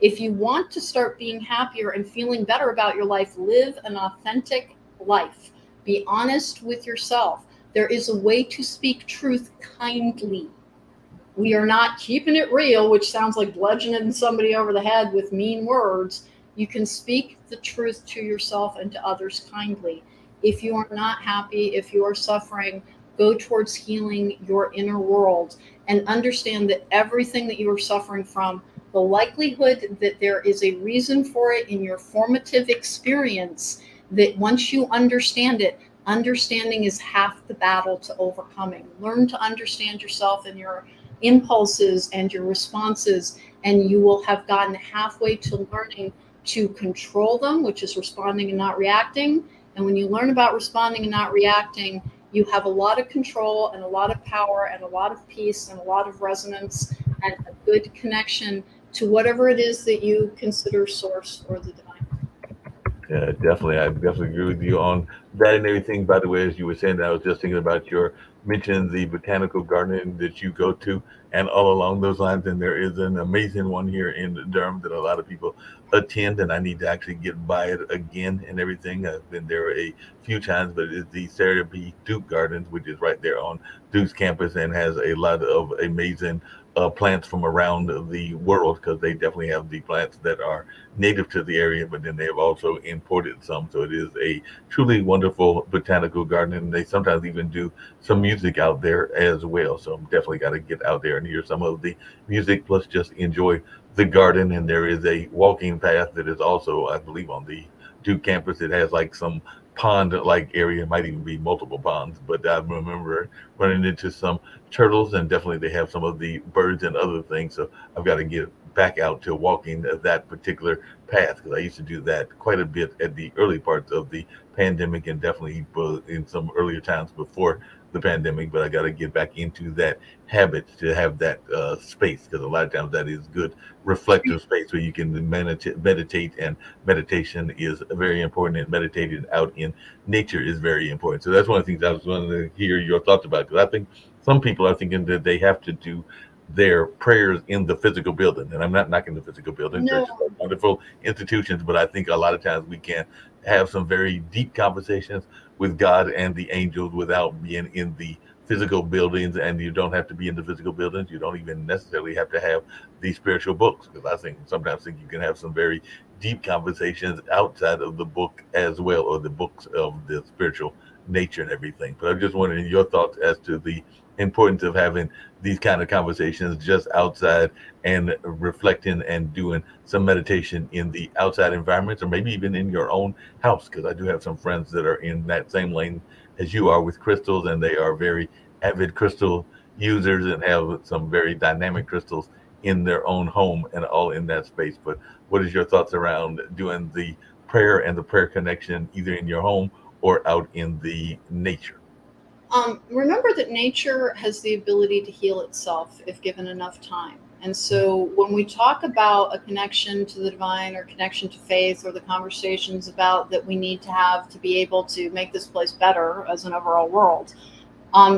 If you want to start being happier and feeling better about your life, live an authentic life. Be honest with yourself. There is a way to speak truth kindly. We are not keeping it real, which sounds like bludgeoning somebody over the head with mean words. You can speak the truth to yourself and to others kindly. If you are not happy, if you are suffering, go towards healing your inner world and understand that everything that you are suffering from, the likelihood that there is a reason for it in your formative experience, that once you understand it, understanding is half the battle to overcoming. Learn to understand yourself and your impulses and your responses, and you will have gotten halfway to learning to control them, which is responding and not reacting. And when you learn about responding and not reacting, you have a lot of control and a lot of power and a lot of peace and a lot of resonance and a good connection to whatever it is that you consider source or the divine. Yeah, definitely. I definitely agree with you on that and everything. By the way, as you were saying, I was just thinking about your mentioning the botanical garden that you go to, and all along those lines. And there is an amazing one here in Durham that a lot of people attend, and I need to actually get by it again and everything. I've been there a few times, but it's the Sarah B. Duke Gardens, which is right there on Duke's campus and has a lot of amazing plants from around the world because they definitely have the plants that are native to the area, but then they have also imported some. So it is a truly wonderful botanical garden. And they sometimes even do some music out there as well. So I'm definitely got to get out there and hear some of the music, plus just enjoy the garden. And there is a walking path that is also, I believe, on the Duke campus. It has like some pond like area, it might even be multiple ponds, but I remember running into some turtles, and definitely they have some of the birds and other things. So I've got to get back out to walking that particular path, because I used to do that quite a bit at the early parts of the pandemic, and definitely in some earlier times before the pandemic. But I got to get back into that habit to have that space, because a lot of times that is good reflective space where you can meditate, and meditation is very important, and meditating out in nature is very important. So that's one of the things I was wanting to hear your thoughts about, because I think some people are thinking that they have to do their prayers in the physical building. And I'm not knocking the physical building. Churches No, are wonderful institutions, but I think a lot of times we can have some very deep conversations with God and the angels without being in the physical buildings. And you don't have to be in the physical buildings. You don't even necessarily have to have the spiritual books, because I think sometimes think you can have some very deep conversations outside of the book as well, or the books of the spiritual nature and everything. But I'm just wondering your thoughts as to the importance of having these kind of conversations just outside, and reflecting and doing some meditation in the outside environments, or maybe even in your own house, because I do have some friends that are in that same lane as you are with crystals, and they are very avid crystal users and have some very dynamic crystals in their own home and all in that space. But what is your thoughts around doing the prayer and the prayer connection either in your home or out in the nature? remember that nature has the ability to heal itself if given enough time. And so when we talk about a connection to the divine or connection to faith, or the conversations about that we need to have to be able to make this place better as an overall world,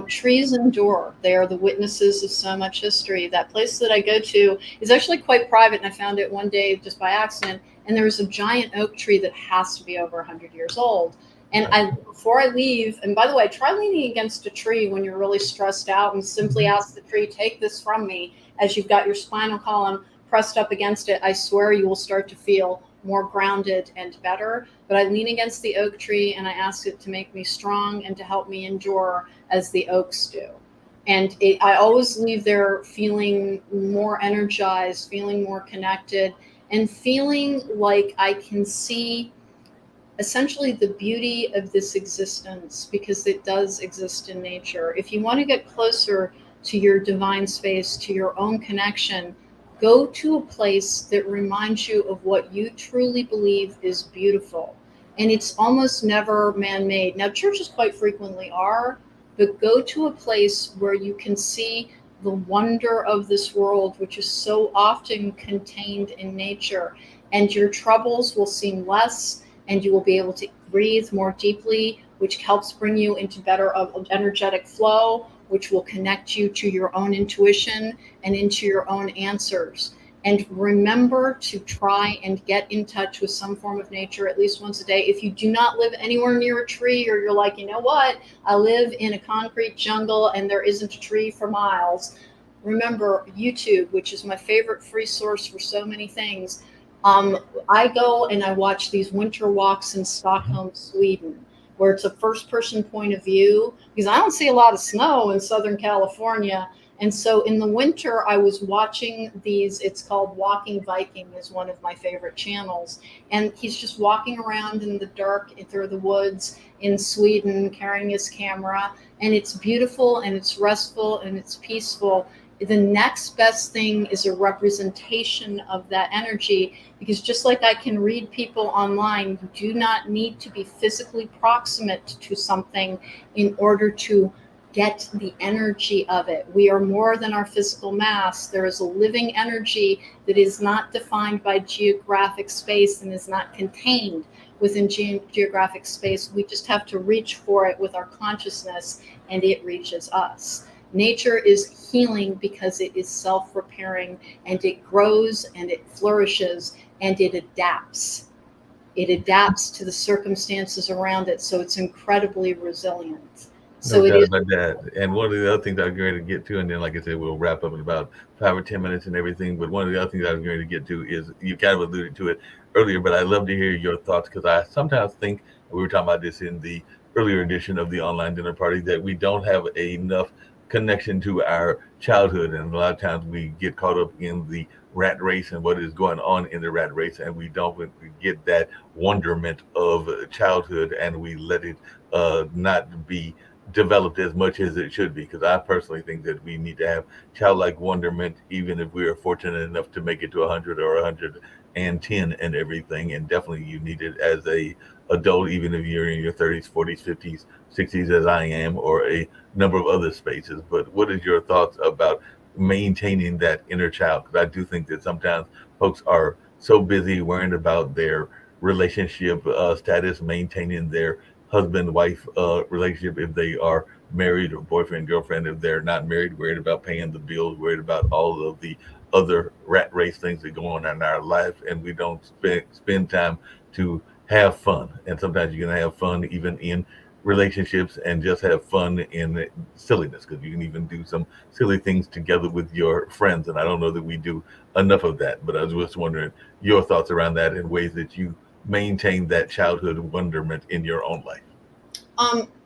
trees endure. They are the witnesses of so much history. That place that I go to is actually quite private, and I found it one day just by accident. And there was a giant oak tree that has to be over 100 years old. And I, before I leave, and by the way, try leaning against a tree when you're really stressed out, and simply ask the tree, "Take this from me," as you've got your spinal column pressed up against it. I swear you will start to feel more grounded and better. But I lean against the oak tree and I ask it to make me strong and to help me endure as the oaks do. And I always leave there feeling more energized, feeling more connected, and feeling like I can see essentially the beauty of this existence, because it does exist in nature. If you want to get closer to your divine space, to your own connection, go to a place that reminds you of what you truly believe is beautiful. And it's almost never man made. Now, churches quite frequently are, but go to a place where you can see the wonder of this world, which is so often contained in nature, and your troubles will seem less, and you will be able to breathe more deeply, which helps bring you into better energetic flow, which will connect you to your own intuition and into your own answers. And remember to try and get in touch with some form of nature at least once a day. If you do not live anywhere near a tree, or you're like, you know what, I live in a concrete jungle and there isn't a tree for miles, remember YouTube, which is my favorite free source for so many things. I go and I watch these winter walks in Stockholm, Sweden, where it's a first person point of view, because I don't see a lot of snow in Southern California. And so in the winter, I was watching these. It's called Walking Viking, is one of my favorite channels. And he's just walking around in the dark through the woods in Sweden, carrying his camera. And it's beautiful and it's restful and it's peaceful. The next best thing is a representation of that energy, because just like I can read people online, you do not need to be physically proximate to something in order to get the energy of it. We are more than our physical mass. There is a living energy that is not defined by geographic space and is not contained within geographic space. We just have to reach for it with our consciousness, and it reaches us. Nature is healing because it is self-repairing, and it grows and it flourishes and it adapts. It adapts to the circumstances around it, so it's incredibly resilient. No So it doubt is. about that. And one of the other things I was going to get to, and then, like I said, we'll wrap up in about 5 or 10 minutes and everything. But one of the other things I was going to get to is you kind of alluded to it earlier, but I'd love to hear your thoughts, because I sometimes think, we were talking about this in the earlier edition of the online dinner party, that we don't have enough connection to our childhood. And a lot of times we get caught up in the rat race and what is going on in the rat race, and we don't get that wonderment of childhood, and we let it not be developed as much as it should be. Because I personally think that we need to have childlike wonderment, even if we are fortunate enough to make it to 100 or 110 and everything. And definitely you need it as a adult, even if you're in your 30s, 40s, 50s, 60s, as I am, or a number of other spaces. But what is your thoughts about maintaining that inner child? Because I do think that sometimes folks are so busy worrying about their relationship status, maintaining their husband wife relationship if they are married, or boyfriend girlfriend if they're not married, worried about paying the bills, worried about all of the other rat race things that go on in our life, and we don't spend time to have fun. And sometimes you can have fun even in relationships, and just have fun in silliness, because you can even do some silly things together with your friends. And I don't know that we do enough of that, but I was just wondering your thoughts around that, and ways that you maintain that childhood wonderment in your own life.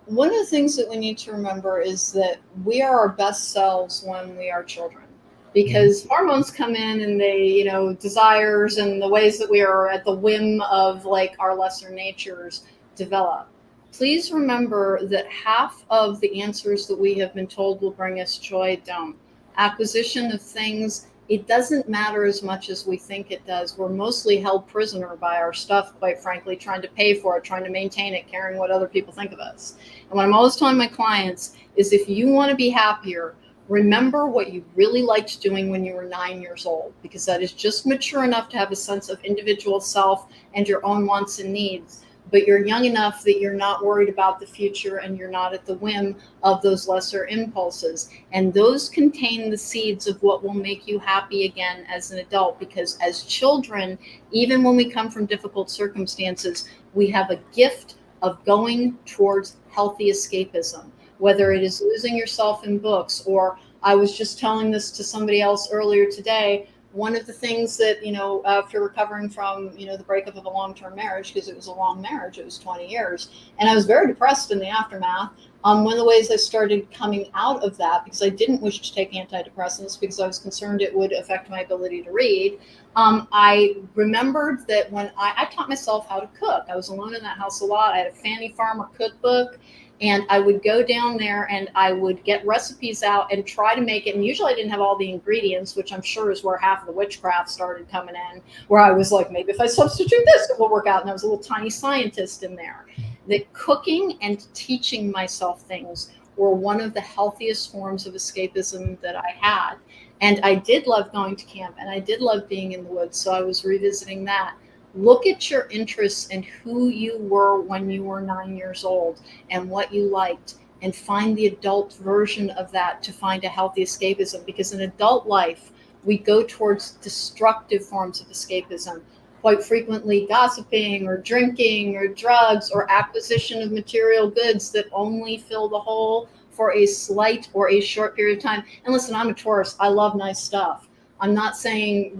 One of the things that we need to remember is that we are our best selves when we are children, Mhm. because hormones come in and they, desires and the ways that we are at the whim of like our lesser natures develop. Please remember that half of the answers that we have been told will bring us joy don't. Acquisition of things, it doesn't matter as much as we think it does. We're mostly held prisoner by our stuff, quite frankly, trying to pay for it, trying to maintain it, caring what other people think of us. And what I'm always telling my clients is, if you want to be happier, remember what you really liked doing when you were 9 years old, because that is just mature enough to have a sense of individual self and your own wants and needs. But you're young enough that you're not worried about the future and you're not at the whim of those lesser impulses. And those contain the seeds of what will make you happy again as an adult. Because as children, even when we come from difficult circumstances, we have a gift of going towards healthy escapism, whether it is losing yourself in books, or I was just telling this to somebody else earlier today. One of the things that, after recovering from, the breakup of a long term marriage, because it was a long marriage, it was 20 years, and I was very depressed in the aftermath. One of the ways I started coming out of that, because I didn't wish to take antidepressants because I was concerned it would affect my ability to read, I remembered that when I taught myself how to cook. I was alone in that house a lot. I had a Fanny Farmer cookbook, and I would go down there and I would get recipes out and try to make it. And usually I didn't have all the ingredients, which I'm sure is where half of the witchcraft started coming in, where I was like, maybe if I substitute this, it will work out. And I was a little tiny scientist in there. That cooking and teaching myself things were one of the healthiest forms of escapism that I had. And I did love going to camp and I did love being in the woods. So I was revisiting that. Look at your interests and who you were when you were 9 years old and what you liked, and find the adult version of that to find a healthy escapism. Because in adult life, we go towards destructive forms of escapism, quite frequently gossiping or drinking or drugs or acquisition of material goods that only fill the hole for a slight or a short period of time. And listen, I'm a Taurus. I love nice stuff. I'm not saying,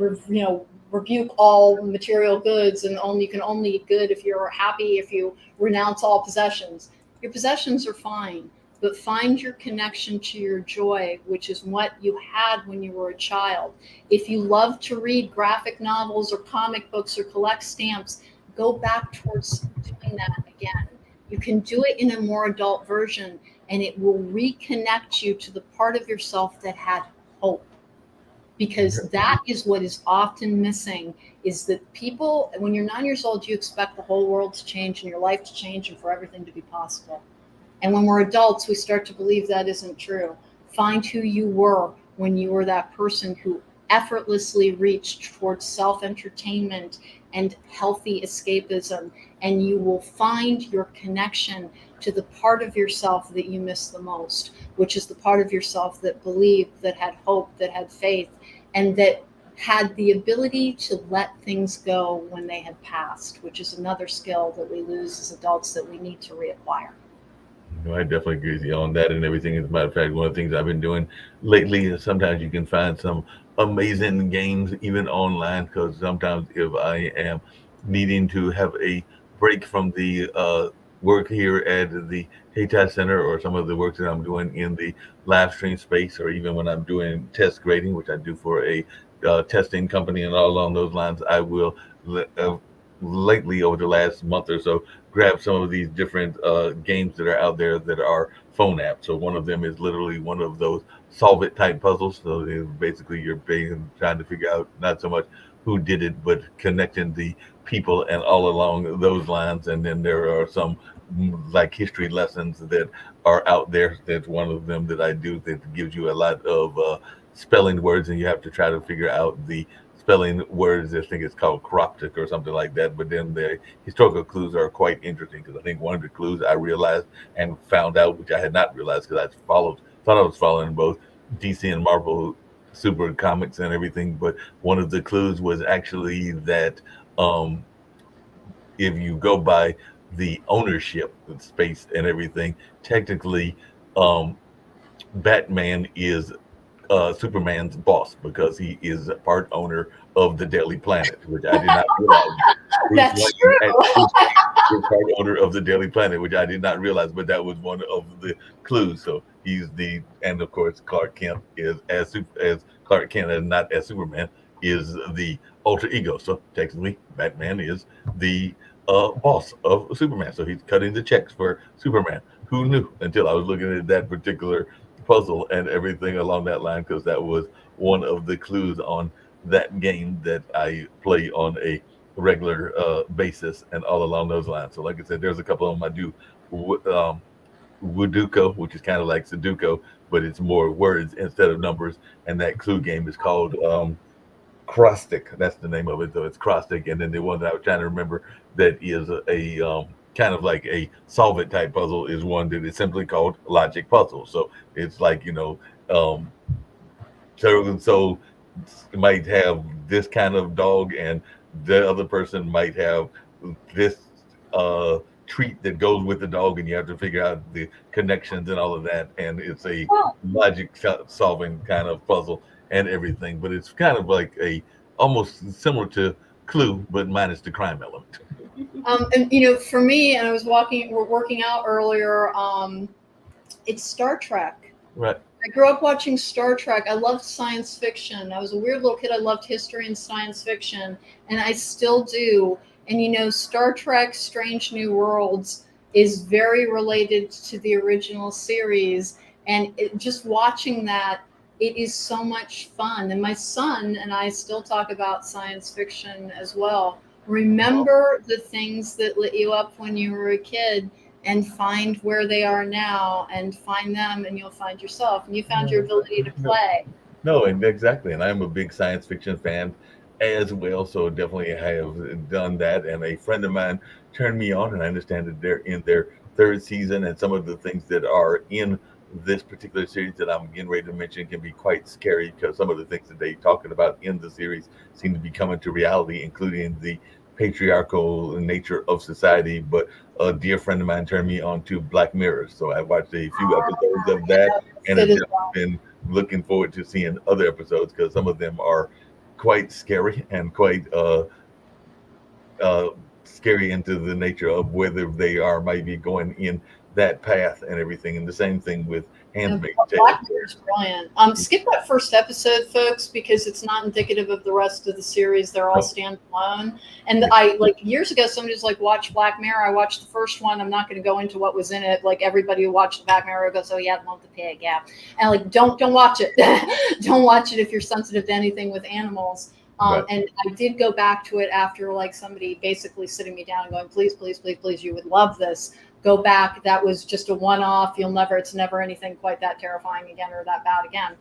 rebuke all material goods and only you can only eat good if you're happy, if you renounce all possessions. Your possessions are fine, but find your connection to your joy, which is what you had when you were a child. If you love to read graphic novels or comic books or collect stamps, go back towards doing that again. You can do it in a more adult version, and it will reconnect you to the part of yourself that had hope, because that is what is often missing. Is that people, when you're 9 years old, you expect the whole world to change and your life to change and for everything to be possible. And when we're adults, we start to believe that isn't true. Find who you were when you were that person who effortlessly reached towards self entertainment and healthy escapism, and you will find your connection to the part of yourself that you miss the most, which is the part of yourself that believed, that had hope, that had faith, and that had the ability to let things go when they had passed, which is another skill that we lose as adults that we need to reacquire. No, I definitely agree with you on that and everything. As a matter of fact, one of the things I've been doing lately is sometimes you can find some amazing games even online. Because sometimes if I am needing to have a break from the work here at the Hayti Center, or some of the work that I'm doing in the live stream space, or even when I'm doing test grading, which I do for a testing company and all along those lines, I will lately over the last month or so grabbed some of these different games that are out there that are phone apps. So one of them is literally one of those solve it type puzzles. So it's basically you're being trying to figure out not so much who did it, but connecting the people and all along those lines. And then there are some like history lessons that are out there. That's one of them that I do that gives you a lot of spelling words, and you have to try to figure out the spelling words. I think it's called croptic or something like that. But then the historical clues are quite interesting because I think one of the clues I realized and found out, which I had not realized because thought I was following both DC and Marvel super comics and everything. But one of the clues was actually that um, if you go by the ownership of space and everything, technically, um, Batman is Superman's boss because he is a part owner of the Daily Planet, which I did not realize. Bruce That's Wayne true. is part owner of the Daily Planet, which I did not realize, but that was one of the clues. So he's the, and of course Clark Kent is as Clark Kent and not as Superman is the alter ego. So technically, Batman is the boss of Superman. So he's cutting the checks for Superman. Who knew until I was looking at that particular puzzle and everything along that line because that was one of the clues on that game that I play on a regular basis and all along those lines. So, like I said, there's a couple of them I do. Wuduko, which is kind of like Sudoku, but it's more words instead of numbers. And that clue game is called Crostic. That's the name of it, though. It's Crostic. And then the one that I was trying to remember that is a kind of like a solve it type puzzle is one that is simply called Logic Puzzle. So it's like, um, so you might have this kind of dog, and the other person might have this uh, treat that goes with the dog, and you have to figure out the connections and all of that. And it's a logic solving kind of puzzle and everything, but it's kind of like a almost similar to Clue, but minus the crime element. And for me, and I was working out earlier. It's Star Trek. Right. I grew up watching Star Trek. I loved science fiction. I was a weird little kid. I loved history and science fiction, and I still do. And Star Trek Strange New Worlds is very related to the original series. And just watching that, it is so much fun. And my son and I still talk about science fiction as well. Remember the things that lit you up when you were a kid and find where they are now and find them, and you'll find yourself, and you found your ability to No, play. no, and exactly. And I'm a big science fiction fan as well, so definitely have done that. And a friend of mine turned me on, and I understand that they're in their third season, and some of the things that are in this particular series that I'm getting ready to mention can be quite scary because some of the things that they talking about in the series seem to be coming to reality, including the patriarchal nature of society. But a dear friend of mine turned me on to Black Mirror, so I watched a few episodes of that, and It have is definitely been looking forward to seeing other episodes because some of them are quite scary and quite uh, scary into the nature of whether they are maybe going in that path and everything. And the same thing with Yeah, Handmaid's Tale. Black Mirror's brilliant. Skip that first episode, folks, because it's not indicative of the rest of the series. They're all No, standalone. And yeah, I like years ago, somebody was like, "Watch Black Mirror." I watched the first one. I'm not going to go into what was in it. Like everybody who watched Black Mirror goes, "Oh yeah, lump the pig, yeah." And like, don't watch it. Don't watch it if you're sensitive to anything with animals. right. And I did go back to it after like somebody basically sitting me down and going, "Please, please, please, please, you would love this. Go back. That was just a one-off. It's never anything quite that terrifying again or that bad again."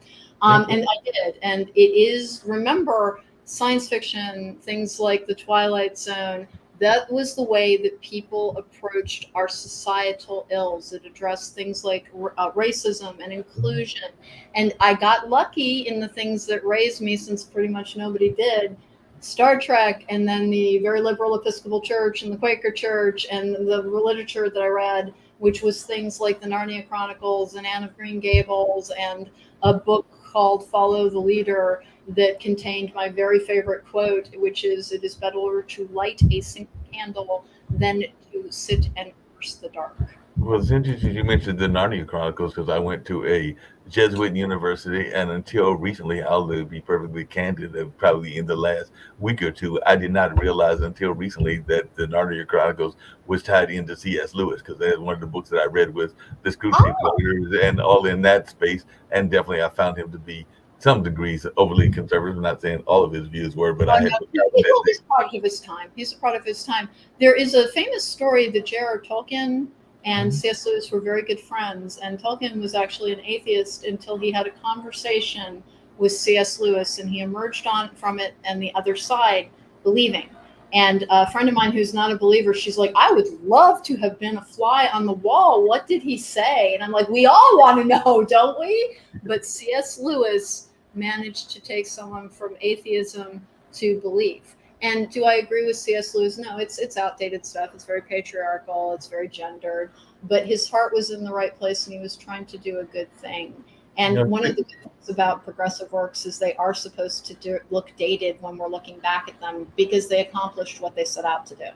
Yeah, And I did. And it is, remember, science fiction, things like the Twilight Zone, that was the way that people approached our societal ills that addressed things like racism and inclusion. And I got lucky in the things that raised me, since pretty much nobody did. Star Trek, and then the very liberal Episcopal Church and the Quaker Church, and the literature that I read, which was things like the Narnia Chronicles and Anne of Green Gables, and a book called Follow the Leader that contained my very favorite quote, which is, "It is better to light a single candle than to sit and curse the dark." Well, it's interesting you mentioned the Narnia Chronicles because I went to a Jesuit university, and until recently, I'll be perfectly candid, probably in the last week or two, I did not realize until recently that the Narnia Chronicles was tied into C.S. Lewis because that's one of the books that I read was The Screwtape Oh, Letters and all in that space, and definitely I found him to be some degrees overly conservative. I'm not saying all of his views were, but oh I had no, forgotten that he's a product of his time. He's a product of his time. There is a famous story that J.R. Tolkien and they. C.S. Lewis were very good friends, and Tolkien was actually an atheist until he had a conversation with C.S. Lewis, and he emerged on from it and the other side believing. And a friend of mine who's not a believer, she's like, I would love to have been a fly on the wall. What did he say? And I'm like, we all want to know, don't we? But C.S. Lewis managed to take someone from atheism to belief. And do I agree with C.S. Lewis? No, it's outdated stuff. It's very patriarchal. It's very gendered. But his heart was in the right place, and he was trying to do a good thing. You And know, one of the good things about progressive works is they are supposed to look dated when we're looking back at them because they accomplished what they set out to do.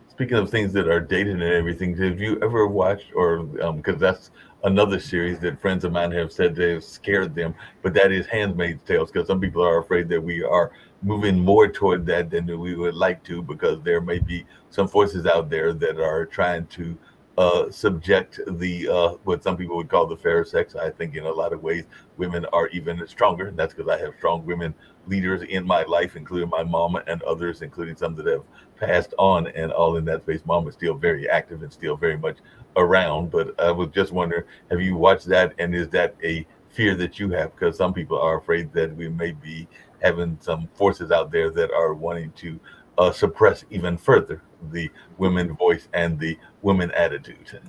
speaking of things that are dated and everything, have you ever watched or because that's another series that friends of mine have said they've scared them, but that is Handmaid's Tales because some people are afraid that we are moving more toward that than we would like to because there may be some forces out there that are trying to subject the what some people would call the fair sex. I think in a lot of ways women are even stronger, and that's because I have strong women leaders in my life, including my mom and others, including some that have passed on and all in that space. Mom is still very active and still very much around. But I was just wondering, have you watched that? And is that a fear that you have? Because some people are afraid that we may be having some forces out there that are wanting to suppress even further the women voice and the women attitude.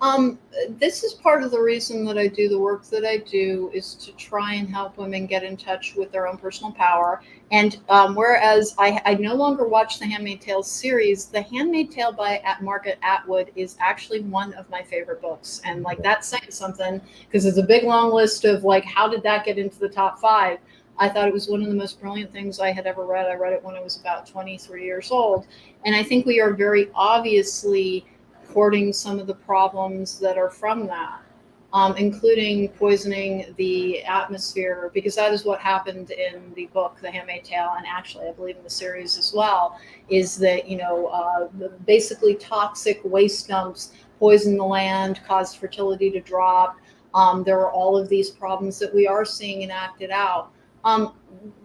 Um, this is part of the reason that I do the work that I do is to try and help women get in touch with their own personal power. And whereas I no longer watch the Handmaid Tale series, the Handmaid Tale by Margaret Atwood is actually one of my favorite books. And like that's saying something because it's a big long list of like how did that get into the top five. I thought it was one of the most brilliant things I had ever read. I read it when I was about 23 years old. And I think we are very obviously courting some of the problems that are from that, including poisoning the atmosphere, because that is what happened in the book, The Handmaid's Tale, and actually, I believe in the series as well, is that, basically toxic waste dumps poison the land, cause fertility to drop. There are all of these problems that we are seeing enacted out. Um,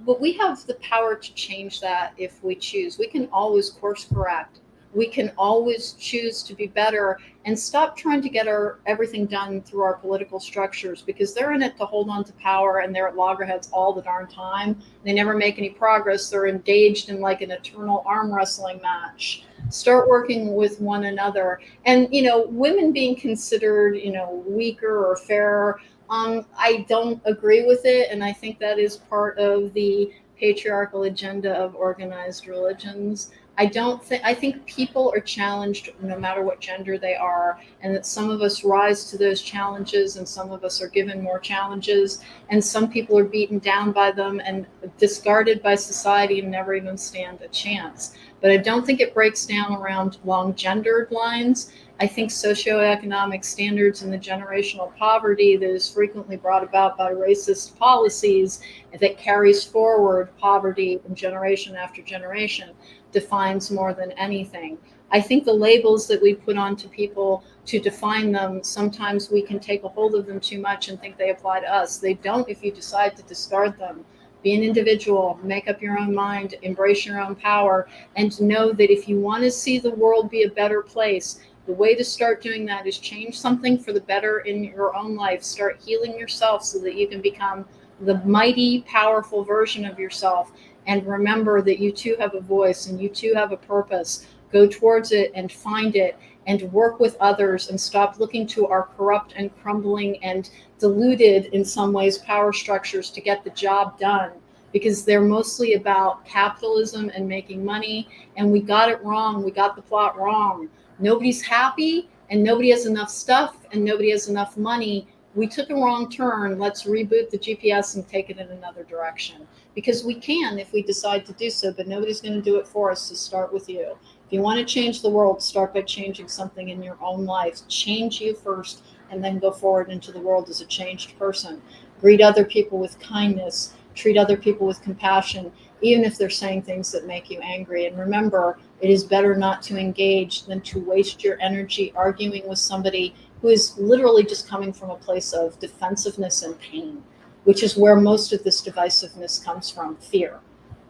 but we have the power to change that if we choose. We can always course correct. We can always choose to be better and stop trying to get everything done through our political structures because they're in it to hold on to power and they're at loggerheads all the darn time. They never make any progress. They're engaged in like an eternal arm wrestling match. Start working with one another. And, women being considered, weaker or fairer, I don't agree with it. And I think that is part of the patriarchal agenda of organized religions. I think people are challenged no matter what gender they are, and that some of us rise to those challenges and some of us are given more challenges, and some people are beaten down by them and discarded by society and never even stand a chance. But I don't think it breaks down around long gendered lines. I think socioeconomic standards and the generational poverty that is frequently brought about by racist policies that carries forward poverty in generation after generation defines more than anything. I think the labels that we put onto people to define them, sometimes we can take a hold of them too much and think they apply to us. They don't if you decide to discard them. Be an individual, make up your own mind, embrace your own power, and know that if you want to see the world be a better place, the way to start doing that is change something for the better in your own life. Start healing yourself so that you can become the mighty, powerful version of yourself, and remember that you too have a voice and you too have a purpose. Go towards it and find it and work with others and stop looking to our corrupt and crumbling and diluted in some ways power structures to get the job done because they're mostly about capitalism and making money. And we got it wrong. We got the plot wrong. Nobody's happy and nobody has enough stuff and nobody has enough money. We took a wrong turn. Let's reboot the GPS and take it in another direction because we can if we decide to do so, but nobody's going to do it for us. So start with you. If you want to change the world, start by changing something in your own life. Change you first, and then go forward into the world as a changed person. Greet other people with kindness, treat other people with compassion, even if they're saying things that make you angry. And remember, it is better not to engage than to waste your energy arguing with somebody who is literally just coming from a place of defensiveness and pain, which is where most of this divisiveness comes from, fear.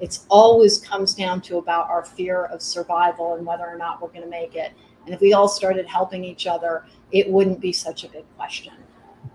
It's always comes down to about our fear of survival and whether or not we're going to make it. And if we all started helping each other, it wouldn't be such a big question.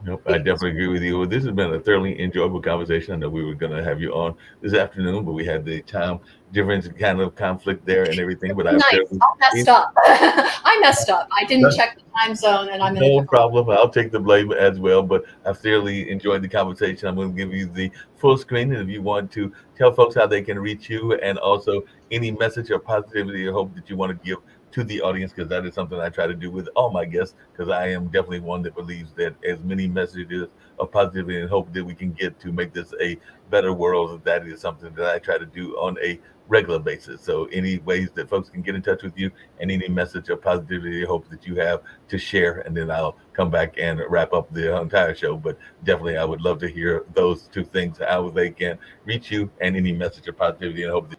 Nope, I Because definitely agree with you. Well, this has been a thoroughly enjoyable conversation. I know we were going to have you on this afternoon, but we had the time difference kind of conflict there and everything. But I nice. thoroughly, I messed up. I messed up. I didn't check the time zone and I'm in a no different. problem. I'll take the blame as well. But I've thoroughly enjoyed the conversation. I'm going to give you the full screen. And if you want to tell folks how they can reach you and also any message of positivity or hope that you want to give to the audience, because that is something I try to do with all my guests, because I am definitely one that believes that as many messages of positivity and hope that we can get to make this a better world, that is something that I try to do on a regular basis. So any ways that folks can get in touch with you and any message of positivity or hope that you have to share, and then I'll come back and wrap up the entire show. But definitely, I would love to hear those two things: how they can reach you, and any message of positivity and hope.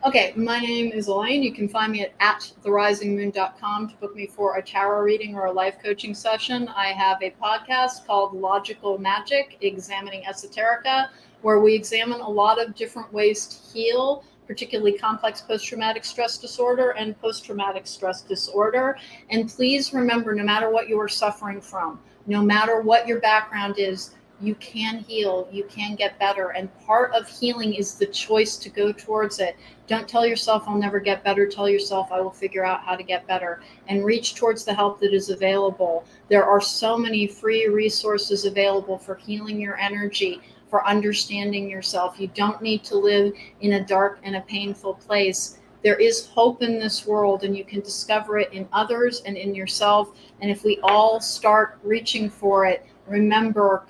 Okay, my name is Elaine. You can find me at therisingmoon.com to book me for a tarot reading or a life coaching session. I have a podcast called Logical Magic, Examining Esoterica, where we examine a lot of different ways to heal, particularly complex post traumatic stress disorder and post traumatic stress disorder. And please remember, no matter what you are suffering from, no matter what your background is, you can heal, you can get better. And part of healing is the choice to go towards it. Don't tell yourself I'll never get better. Tell yourself I will figure out how to get better, and reach towards the help that is available. There are so many free resources available for healing your energy, for understanding yourself. You don't need to live in a dark and a painful place. There is hope in this world, and you can discover it in others and in yourself. And if we all start reaching for it, remember,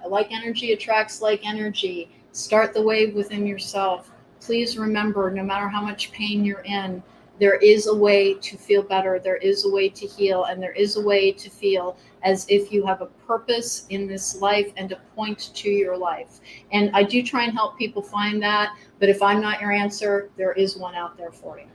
like energy attracts like energy. Start the wave within yourself. Please remember, no matter how much pain you're in, there is a way to feel better, there is a way to heal, and there is a way to feel as if you have a purpose in this life and a point to your life. And I do try and help people find that, but if I'm not your answer, there is one out there for you.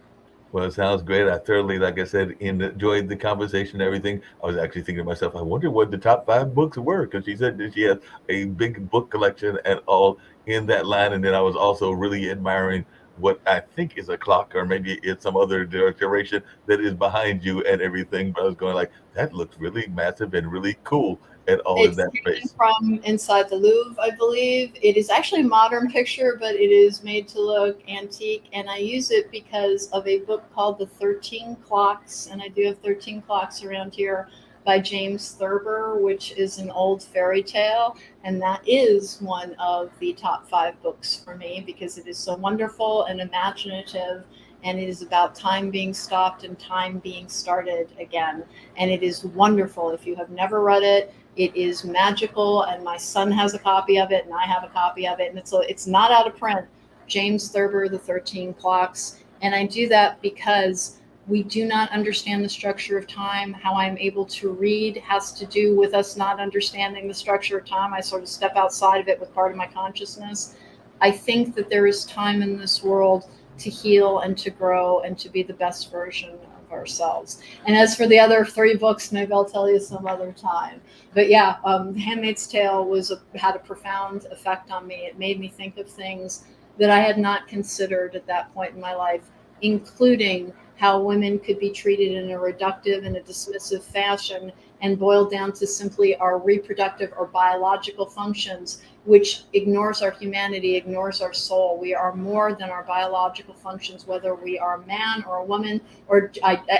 Well, it sounds great. I thoroughly, like I said, enjoyed the conversation and everything. I was actually thinking to myself, I wonder what the top five books were, because she said that she has a big book collection and all in that line. And then I was also really admiring what I think is a clock, or maybe it's some other decoration that is behind you and everything. But I was going like, that looks really massive and really cool and all in It's that taken space. from inside the Louvre, I believe. It is actually a modern picture, but it is made to look antique. And I use it because of a book called The 13 Clocks. And I do have 13 clocks around here by James Thurber, which is an old fairy tale. And that is one of the top five books for me because it is so wonderful and imaginative. And it is about time being stopped and time being started again. And it is wonderful. If you have never read it, it is magical, and my son has a copy of it, and I have a copy of it, and it's not out of print. James Thurber, The 13 Clocks, and I do that because we do not understand the structure of time. How I'm able to read has to do with us not understanding the structure of time. I sort of step outside of it with part of my consciousness. I think that there is time in this world to heal and to grow and to be the best version of ourselves. And as for the other three books, maybe I'll tell you some other time. But yeah, Handmaid's Tale had a profound effect on me. It made me think of things that I had not considered at that point in my life, including how women could be treated in a reductive and a dismissive fashion and boiled down to simply our reproductive or biological functions, which ignores our humanity, ignores our soul. We are more than our biological functions, whether we are a man or a woman or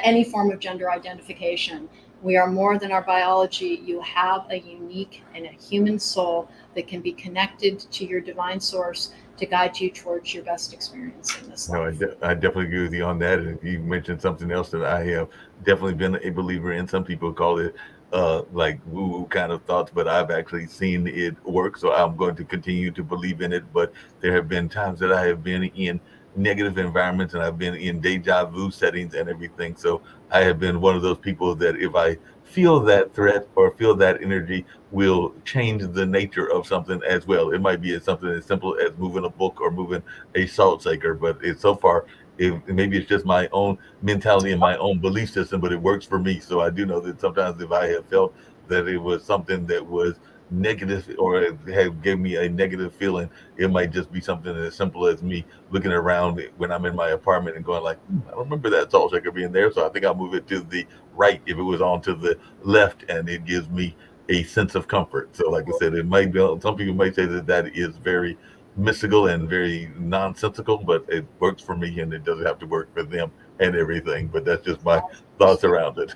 any form of gender identification. We are more than our biology. You have a unique and a human soul that can be connected to your divine source to guide you towards your best experience in this No, life. I definitely agree with you on that. And you mentioned something else that I have definitely been a believer in. Some people call it like woo woo kind of thoughts, but I've actually seen it work. So I'm going to continue to believe in it. But there have been times that I have been in negative environments, and I've been in deja vu settings and everything. So I have been one of those people that if I feel that threat or feel that energy, will change the nature of something as well. It might be something as simple as moving a book or moving a salt shaker, but it's so far. Maybe it's just my own mentality and my own belief system, but it works for me. So I do know that sometimes if I have felt that it was something that was negative or it had gave me a negative feeling, it might just be something as simple as me looking around when I'm in my apartment and going like, I don't remember that salt shaker being there, so I think I'll move it to the right if it was on to the left, and it gives me a sense of comfort. So, like I said, it might be some people might say that that is very mystical and very nonsensical, but it works for me, and it doesn't have to work for them and everything. But that's just my thoughts around it.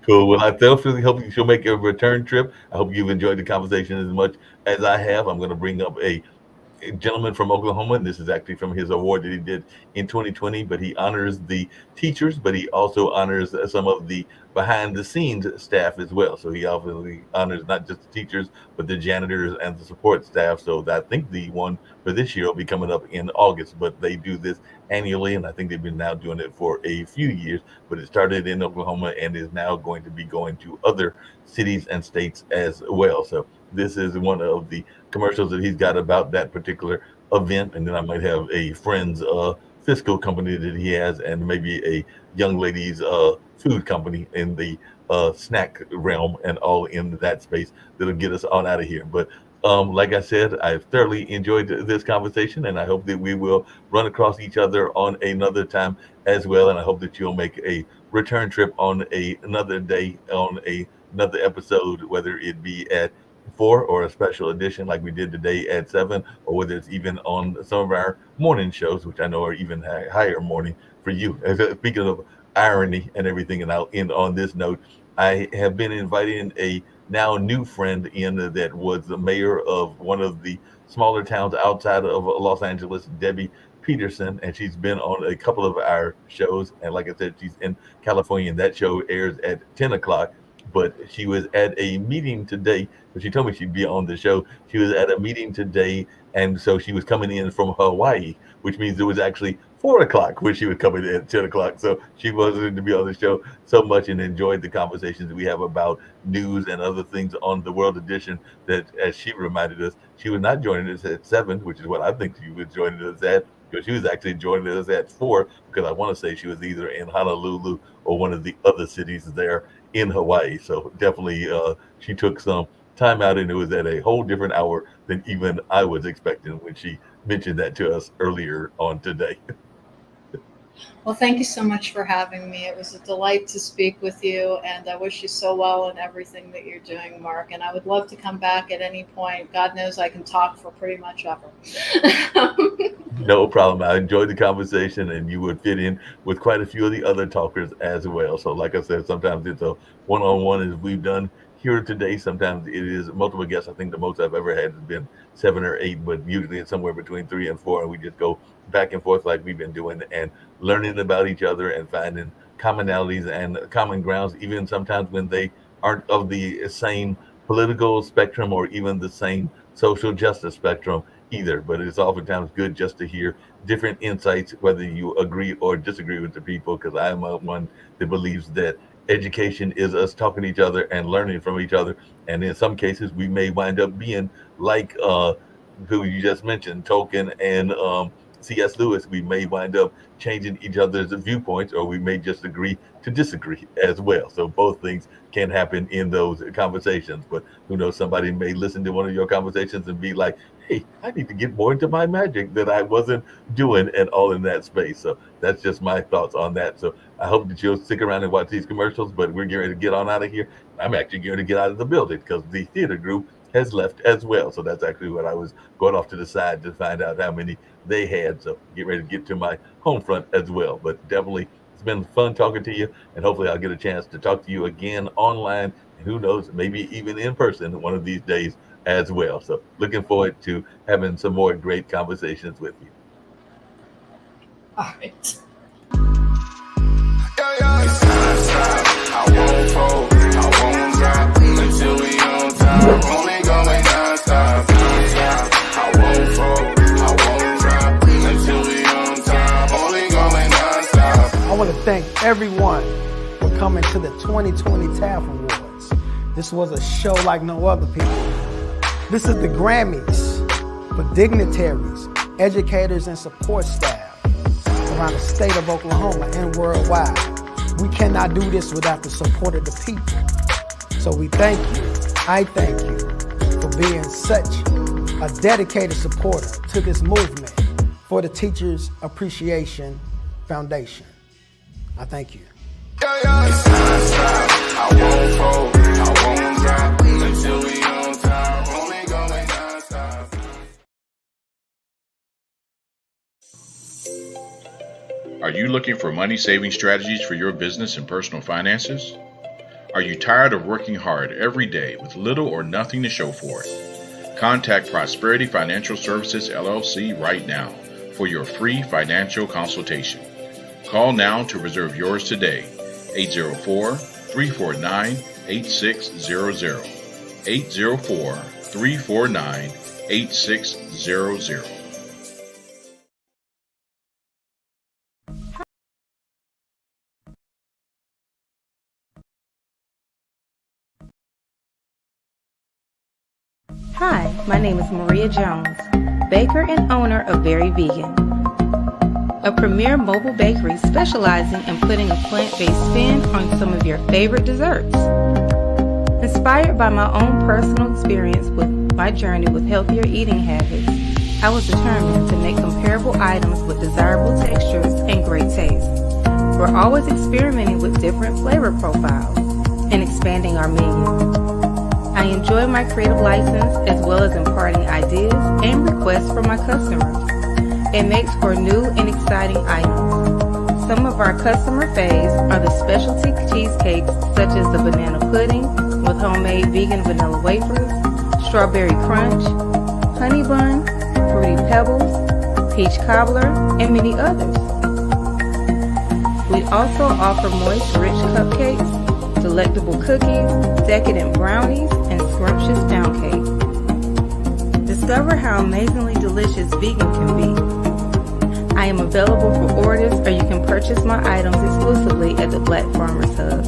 Cool. Well, I definitely hope she'll make a return trip. I hope you've enjoyed the conversation as much as I have. I'm going to bring up a gentleman from Oklahoma, and this is actually from his award that he did in 2020. But he honors the teachers, but he also honors some of the behind the scenes staff as well. So he obviously honors not just the teachers, but the janitors and the support staff. So I think the one for this year will be coming up in August, but they do this annually, and I think they've been now doing it for a few years. But it started in Oklahoma and is now going to be going to other cities and states as well. So this is one of the commercials that he's got about that particular event. And then I might have a friend's fiscal company that he has, and maybe a young lady's food company in the snack realm, and all in that space that'll get us on out of here. But like I said, I've thoroughly enjoyed this conversation, and I hope that we will run across each other on another time as well. And I hope that you'll make a return trip on another day, on another episode, whether it be at 4 or a special edition like we did today at 7, or whether it's even on some of our morning shows, which I know are even higher morning for you. Speaking of irony and everything, and I'll end on this note, I have been inviting a now new friend in that was the mayor of one of the smaller towns outside of Los Angeles, Debbie Peterson, and she's been on a couple of our shows. And like I said, she's in California, and that show airs at 10 o'clock. But she was at a meeting today, but she told me she'd be on the show. She was at a meeting today, and so she was coming in from Hawaii, which means it was actually 4 o'clock when she was coming in at 10 o'clock. So she wanted to be on the show so much and enjoyed the conversations that we have about news and other things on the World Edition, that, as she reminded us, she was not joining us at 7, which is what I think she was joining us at, because she was actually joining us at 4, because I want to say she was either in Honolulu or one of the other cities there in Hawaii. So definitely she took some time out, and it was at a whole different hour than even I was expecting when she mentioned that to us earlier on today. Well, thank you so much for having me. It was a delight to speak with you, and I wish you so well in everything that you're doing, Mark. And I would love to come back at any point. God knows I can talk for pretty much ever. No problem. I enjoyed the conversation, and you would fit in with quite a few of the other talkers as well. So, like I said, sometimes it's a one-on-one, as we've done here today. Sometimes it is multiple guests. I think the most I've ever had has been 7 or 8, but usually it's somewhere between 3 and 4, and we just go back and forth like we've been doing, and learning about each other and finding commonalities and common grounds, even sometimes when they aren't of the same political spectrum or even the same social justice spectrum either. But it's oftentimes good just to hear different insights, whether you agree or disagree with the people, because I'm one that believes that education is us talking to each other and learning from each other. And in some cases, we may wind up being like who you just mentioned, Tolkien and C.S. Lewis. We may wind up changing each other's viewpoints, or we may just agree to disagree as well. So both things can happen in those conversations. But who knows, somebody may listen to one of your conversations and be like, hey, I need to get more into my magic that I wasn't doing, and all in that space. So that's just my thoughts on that. So I hope that you'll stick around and watch these commercials, but we're getting ready to get on out of here. I'm actually going to get out of the building because the theater group has left as well. So that's actually what I was going off to the side to find out how many they had. So get ready to get to my home front as well. But definitely, it's been fun talking to you, and hopefully I'll get a chance to talk to you again online, and who knows, maybe even in person one of these days as well. So looking forward to having some more great conversations with you. All right. Yeah, yeah. It's non-stop. I won't fold, I won't drop until we on top. Only going non-stop, non-stop. I won't fold, I won't drop. want to thank everyone for coming to the 2020 TAF Awards. This was a show like no other, people. This is the Grammys for dignitaries, educators, and support staff around the state of Oklahoma and worldwide. We cannot do this without the support of the people. So we thank you, I thank you, for being such a dedicated supporter to this movement for the Teachers Appreciation Foundation. I thank you. It's non-stop. I won't fold, I won't drop until we on top. Only going non-stop. Are you looking for money-saving strategies for your business and personal finances? Are you tired of working hard every day with little or nothing to show for it? Contact Prosperity Financial Services, LLC right now for your free financial consultation. Call now to reserve yours today. 804-349-8600. 804-349-8600. Hi, my name is Maria Jones, baker and owner of Very Vegan, a premier mobile bakery specializing in putting a plant-based spin on some of your favorite desserts. Inspired by my own personal experience with my journey with healthier eating habits, I was determined to make comparable items with desirable textures and great taste. We're always experimenting with different flavor profiles and expanding our menu. I enjoy my creative license as well as imparting ideas and requests from my customers. It makes for new and exciting items. Some of our customer faves are the specialty cheesecakes such as the banana pudding with homemade vegan vanilla wafers, strawberry crunch, honey bun, fruity pebbles, peach cobbler, and many others. We also offer moist, rich cupcakes, delectable cookies, decadent brownies, and scrumptious pound cake. Discover how amazingly delicious vegan can be. I am available for orders, or you can purchase my items exclusively at the Black Farmers Hub.